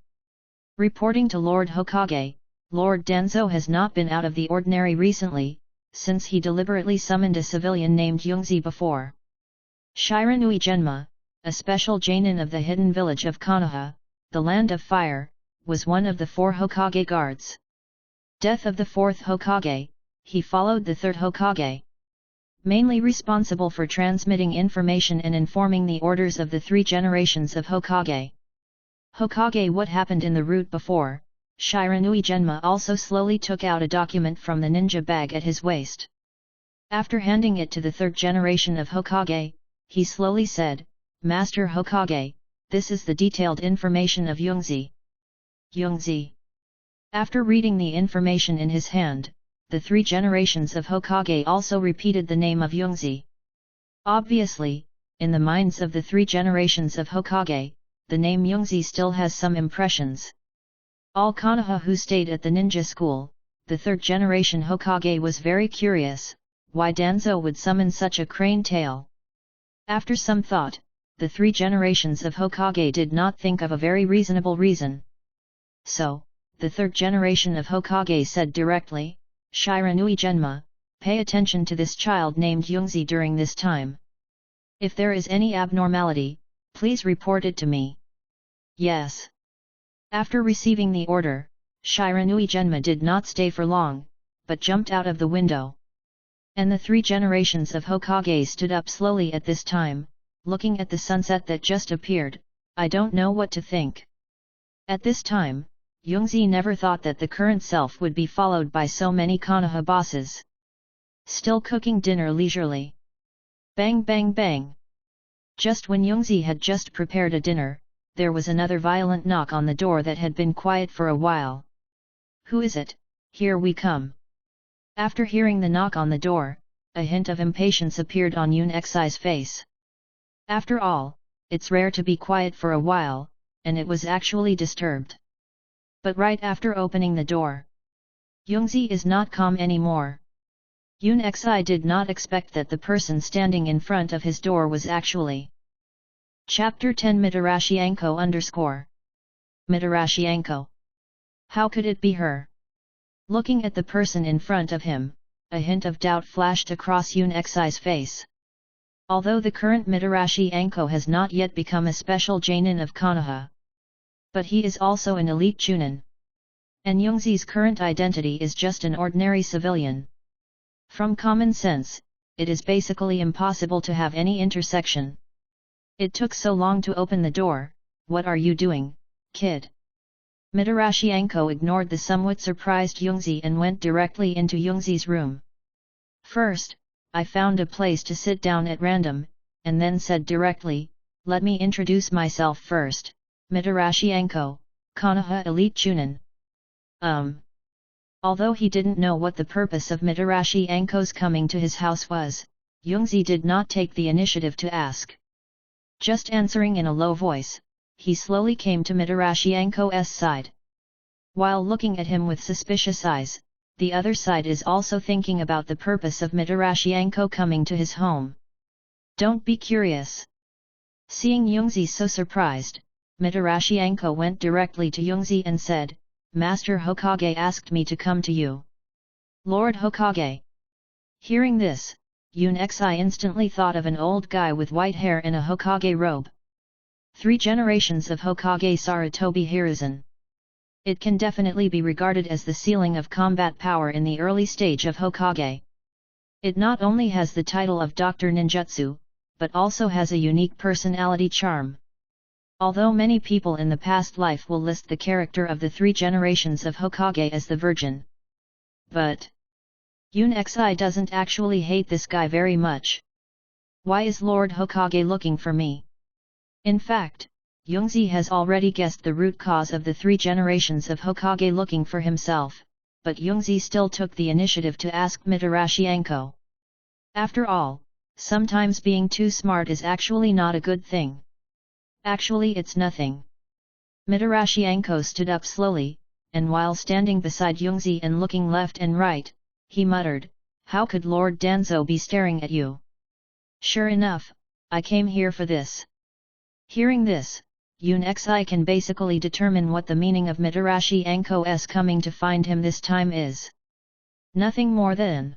Reporting to Lord Hokage, Lord Danzo has not been out of the ordinary recently, since he deliberately summoned a civilian named Yungzi before. Shiranui Genma, a special Jainin of the hidden village of Konoha, the land of fire, was one of the 4 Hokage guards. Death of the 4th Hokage, he followed the 3rd Hokage. Mainly responsible for transmitting information and informing the orders of the 3 generations of Hokage. Hokage, what happened in the route before? Shiranui Genma also slowly took out a document from the ninja bag at his waist. After handing it to the 3rd generation of Hokage, he slowly said, Master Hokage, this is the detailed information of Yungzi. Yungzi. After reading the information in his hand, the 3 generations of Hokage also repeated the name of Yungzi. Obviously, in the minds of the 3 generations of Hokage, the name Yungzi still has some impressions. All Konoha who stayed at the ninja school, the 3rd generation Hokage was very curious, why Danzo would summon such a crane tail. After some thought, the 3 generations of Hokage did not think of a very reasonable reason. So, the 3rd generation of Hokage said directly, Shiranui Genma, pay attention to this child named Yungzi during this time. If there is any abnormality, please report it to me. Yes. After receiving the order, Shiranui Genma did not stay for long, but jumped out of the window. And the 3 generations of Hokage stood up slowly at this time, looking at the sunset that just appeared. I don't know what to think. At this time, Yungzi never thought that the current self would be followed by so many Konoha bosses. Still cooking dinner leisurely. Bang bang bang. Just when Yungzi had just prepared a dinner, there was another violent knock on the door that had been quiet for a while. Who is it? Here we come. After hearing the knock on the door, a hint of impatience appeared on Yoon Xi's face. After all, it's rare to be quiet for a while, and it was actually disturbed. But right after opening the door, Yungzi is not calm anymore. Yoon Xi did not expect that the person standing in front of his door was actually Chapter 10 Mitarashi Anko Mitarashi Anko. How could it be her? Looking at the person in front of him, a hint of doubt flashed across Yoon Xi's face. Although the current Mitarashi Anko has not yet become a special Jainin of Konoha, but he is also an elite Chunin. And Yungzi's current identity is just an ordinary civilian. From common sense, it is basically impossible to have any intersection. It took so long to open the door. What are you doing, kid? Mitarashi Anko ignored the somewhat surprised Yungzi and went directly into Yungzi's room. First, I found a place to sit down at random, and then said directly, let me introduce myself first, Mitarashi Anko, Konoha Elite Chunin. Although he didn't know what the purpose of Mitarashi Anko's coming to his house was, Yungzi did not take the initiative to ask. Just answering in a low voice, he slowly came to Mitarashi Anko's side. While looking at him with suspicious eyes, the other side is also thinking about the purpose of Mitarashi Anko coming to his home. Don't be curious. Seeing Yungzi so surprised, Mitarashi Anko went directly to Yungzi and said, Master Hokage asked me to come to you. Lord Hokage. Hearing this, Yoon Xi instantly thought of an old guy with white hair in a Hokage robe. 3 generations of Hokage Sarutobi Hiruzen. It can definitely be regarded as the ceiling of combat power in the early stage of Hokage. It not only has the title of Dr. Ninjutsu, but also has a unique personality charm. Although many people in the past life will list the character of the 3 generations of Hokage as the Virgin. But Yoon Xi doesn't actually hate this guy very much. Why is Lord Hokage looking for me? In fact, Yungzi has already guessed the root cause of the 3 generations of Hokage looking for himself, but Yungzi still took the initiative to ask Mitarashi Anko. After all, sometimes being too smart is actually not a good thing. Actually, it's nothing. Mitarashi Anko stood up slowly, and while standing beside Yungzi and looking left and right, he muttered, "How could Lord Danzo be staring at you? Sure enough, I came here for this." Hearing this, Yun Xi can basically determine what the meaning of Mitarashi Anko's coming to find him this time is. Nothing more than,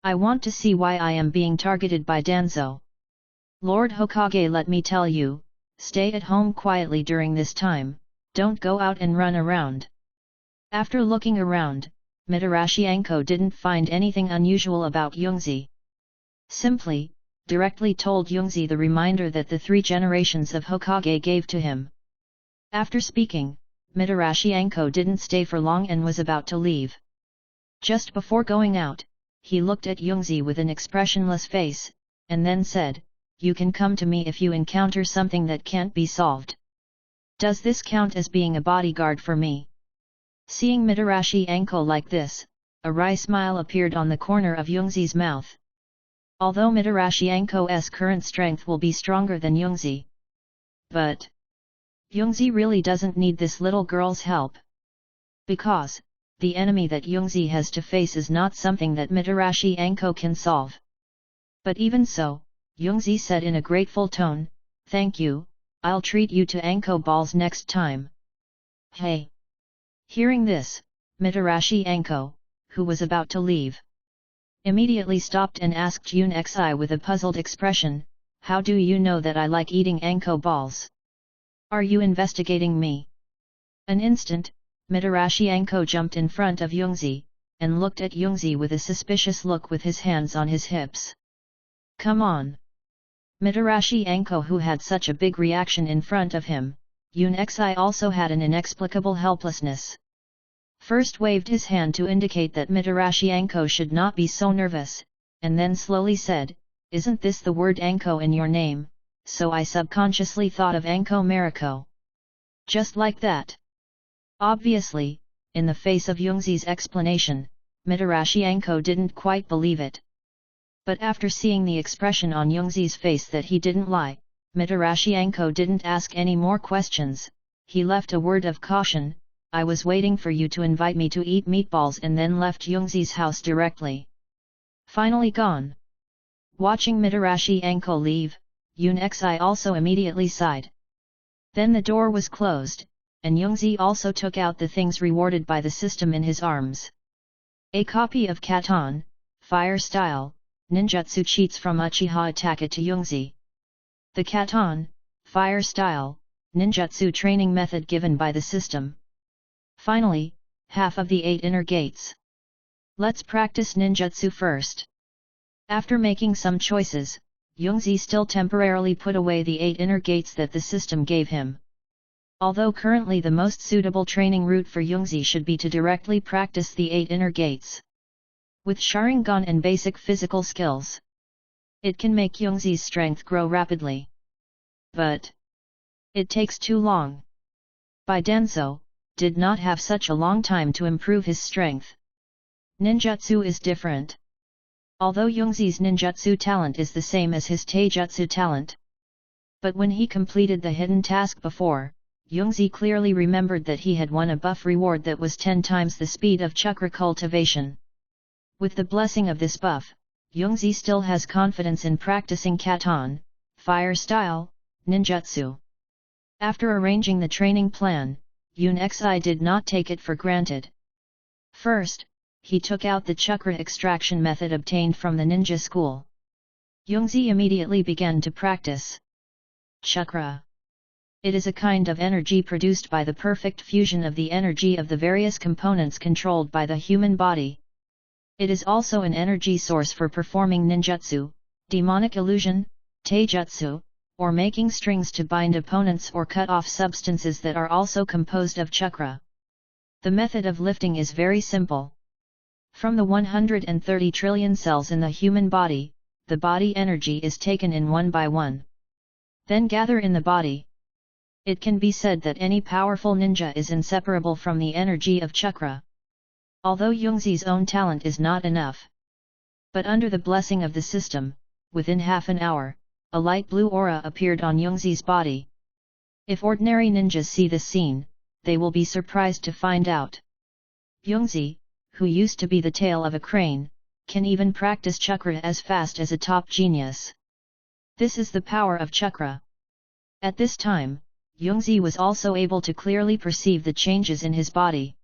"I want to see why I am being targeted by Danzo. Lord Hokage, let me tell you, stay at home quietly during this time, don't go out and run around." After looking around, Mitarashi Anko didn't find anything unusual about Yungzi. Simply, directly told Yungzi the reminder that the 3 generations of Hokage gave to him. After speaking, Mitarashi Anko didn't stay for long and was about to leave. Just before going out, he looked at Yungzi with an expressionless face, and then said, "You can come to me if you encounter something that can't be solved. Does this count as being a bodyguard for me?" Seeing Mitarashi Anko like this, a wry smile appeared on the corner of Yungzi's mouth. Although Mitarashi Anko's current strength will be stronger than Yungzi, but Yungzi really doesn't need this little girl's help. Because the enemy that Yungzi has to face is not something that Mitarashi Anko can solve. But even so, Yungzi said in a grateful tone, "Thank you, I'll treat you to Anko balls next time." Hey! Hearing this, Mitarashi Anko, who was about to leave, immediately stopped and asked Yun Xi with a puzzled expression, "How do you know that I like eating Anko balls? Are you investigating me?" An instant, Mitarashi Anko jumped in front of Yungzi, and looked at Yungzi with a suspicious look with his hands on his hips. "Come on!" Mitarashi Anko, who had such a big reaction in front of him, Yun Xi also had an inexplicable helplessness. First waved his hand to indicate that Mitarashi Anko should not be so nervous, and then slowly said, "Isn't this the word Anko in your name, so I subconsciously thought of Anko Mariko." Just like that. Obviously, in the face of Yungzi's explanation, Mitarashi Anko didn't quite believe it. But after seeing the expression on Yungzi's face that he didn't lie, Mitarashi Anko didn't ask any more questions. He left a word of caution, "I was waiting for you to invite me to eat meatballs," and then left Yungzi's house directly. Finally gone. Watching Mitarashi Anko leave, Yun Xi also immediately sighed. Then the door was closed, and Yungzi also took out the things rewarded by the system in his arms. A copy of Katon, Fire Style, Ninjutsu cheats from Uchiha Itachi to Yungzi. The Katon, Fire Style, Ninjutsu training method given by the system. Finally, half of the 8 inner gates. Let's practice ninjutsu first. After making some choices, Yungzi still temporarily put away the 8 inner gates that the system gave him. Although currently the most suitable training route for Yungzi should be to directly practice the 8 inner gates. With Sharingan and basic physical skills, it can make Yungzi's strength grow rapidly. But it takes too long. By Danzo, did not have such a long time to improve his strength. Ninjutsu is different. Although Yungzi's ninjutsu talent is the same as his taijutsu talent. But when he completed the hidden task before, Yungzi clearly remembered that he had won a buff reward that was 10 times the speed of chakra cultivation. With the blessing of this buff, Yungzi still has confidence in practicing Katon, Fire Style, Ninjutsu. After arranging the training plan, Yun Xi did not take it for granted. First, he took out the chakra extraction method obtained from the ninja school. Yungzi immediately began to practice chakra. It is a kind of energy produced by the perfect fusion of the energy of the various components controlled by the human body. It is also an energy source for performing ninjutsu, demonic illusion, taijutsu, or making strings to bind opponents or cut off substances that are also composed of chakra. The method of lifting is very simple. From the 130 trillion cells in the human body, the body energy is taken in one by one. Then gather in the body. It can be said that any powerful ninja is inseparable from the energy of chakra. Although Yungzi's own talent is not enough. But under the blessing of the system, within half an hour, a light blue aura appeared on Yungzi's body. If ordinary ninjas see this scene, they will be surprised to find out. Youngzi, who used to be the tail of a crane, can even practice chakra as fast as a top genius. This is the power of chakra. At this time, Youngzi was also able to clearly perceive the changes in his body.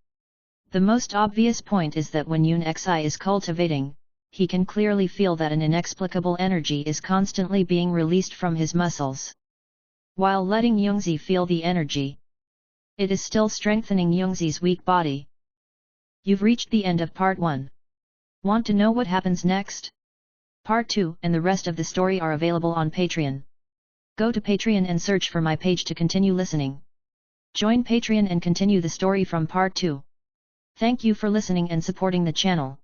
The most obvious point is that when Yun-Xi is cultivating, he can clearly feel that an inexplicable energy is constantly being released from his muscles. While letting Youngzi feel the energy, it is still strengthening Youngzi's weak body. You've reached the end of Part 1. Want to know what happens next? Part 2 and the rest of the story are available on Patreon. Go to Patreon and search for my page to continue listening. Join Patreon and continue the story from Part 2. Thank you for listening and supporting the channel.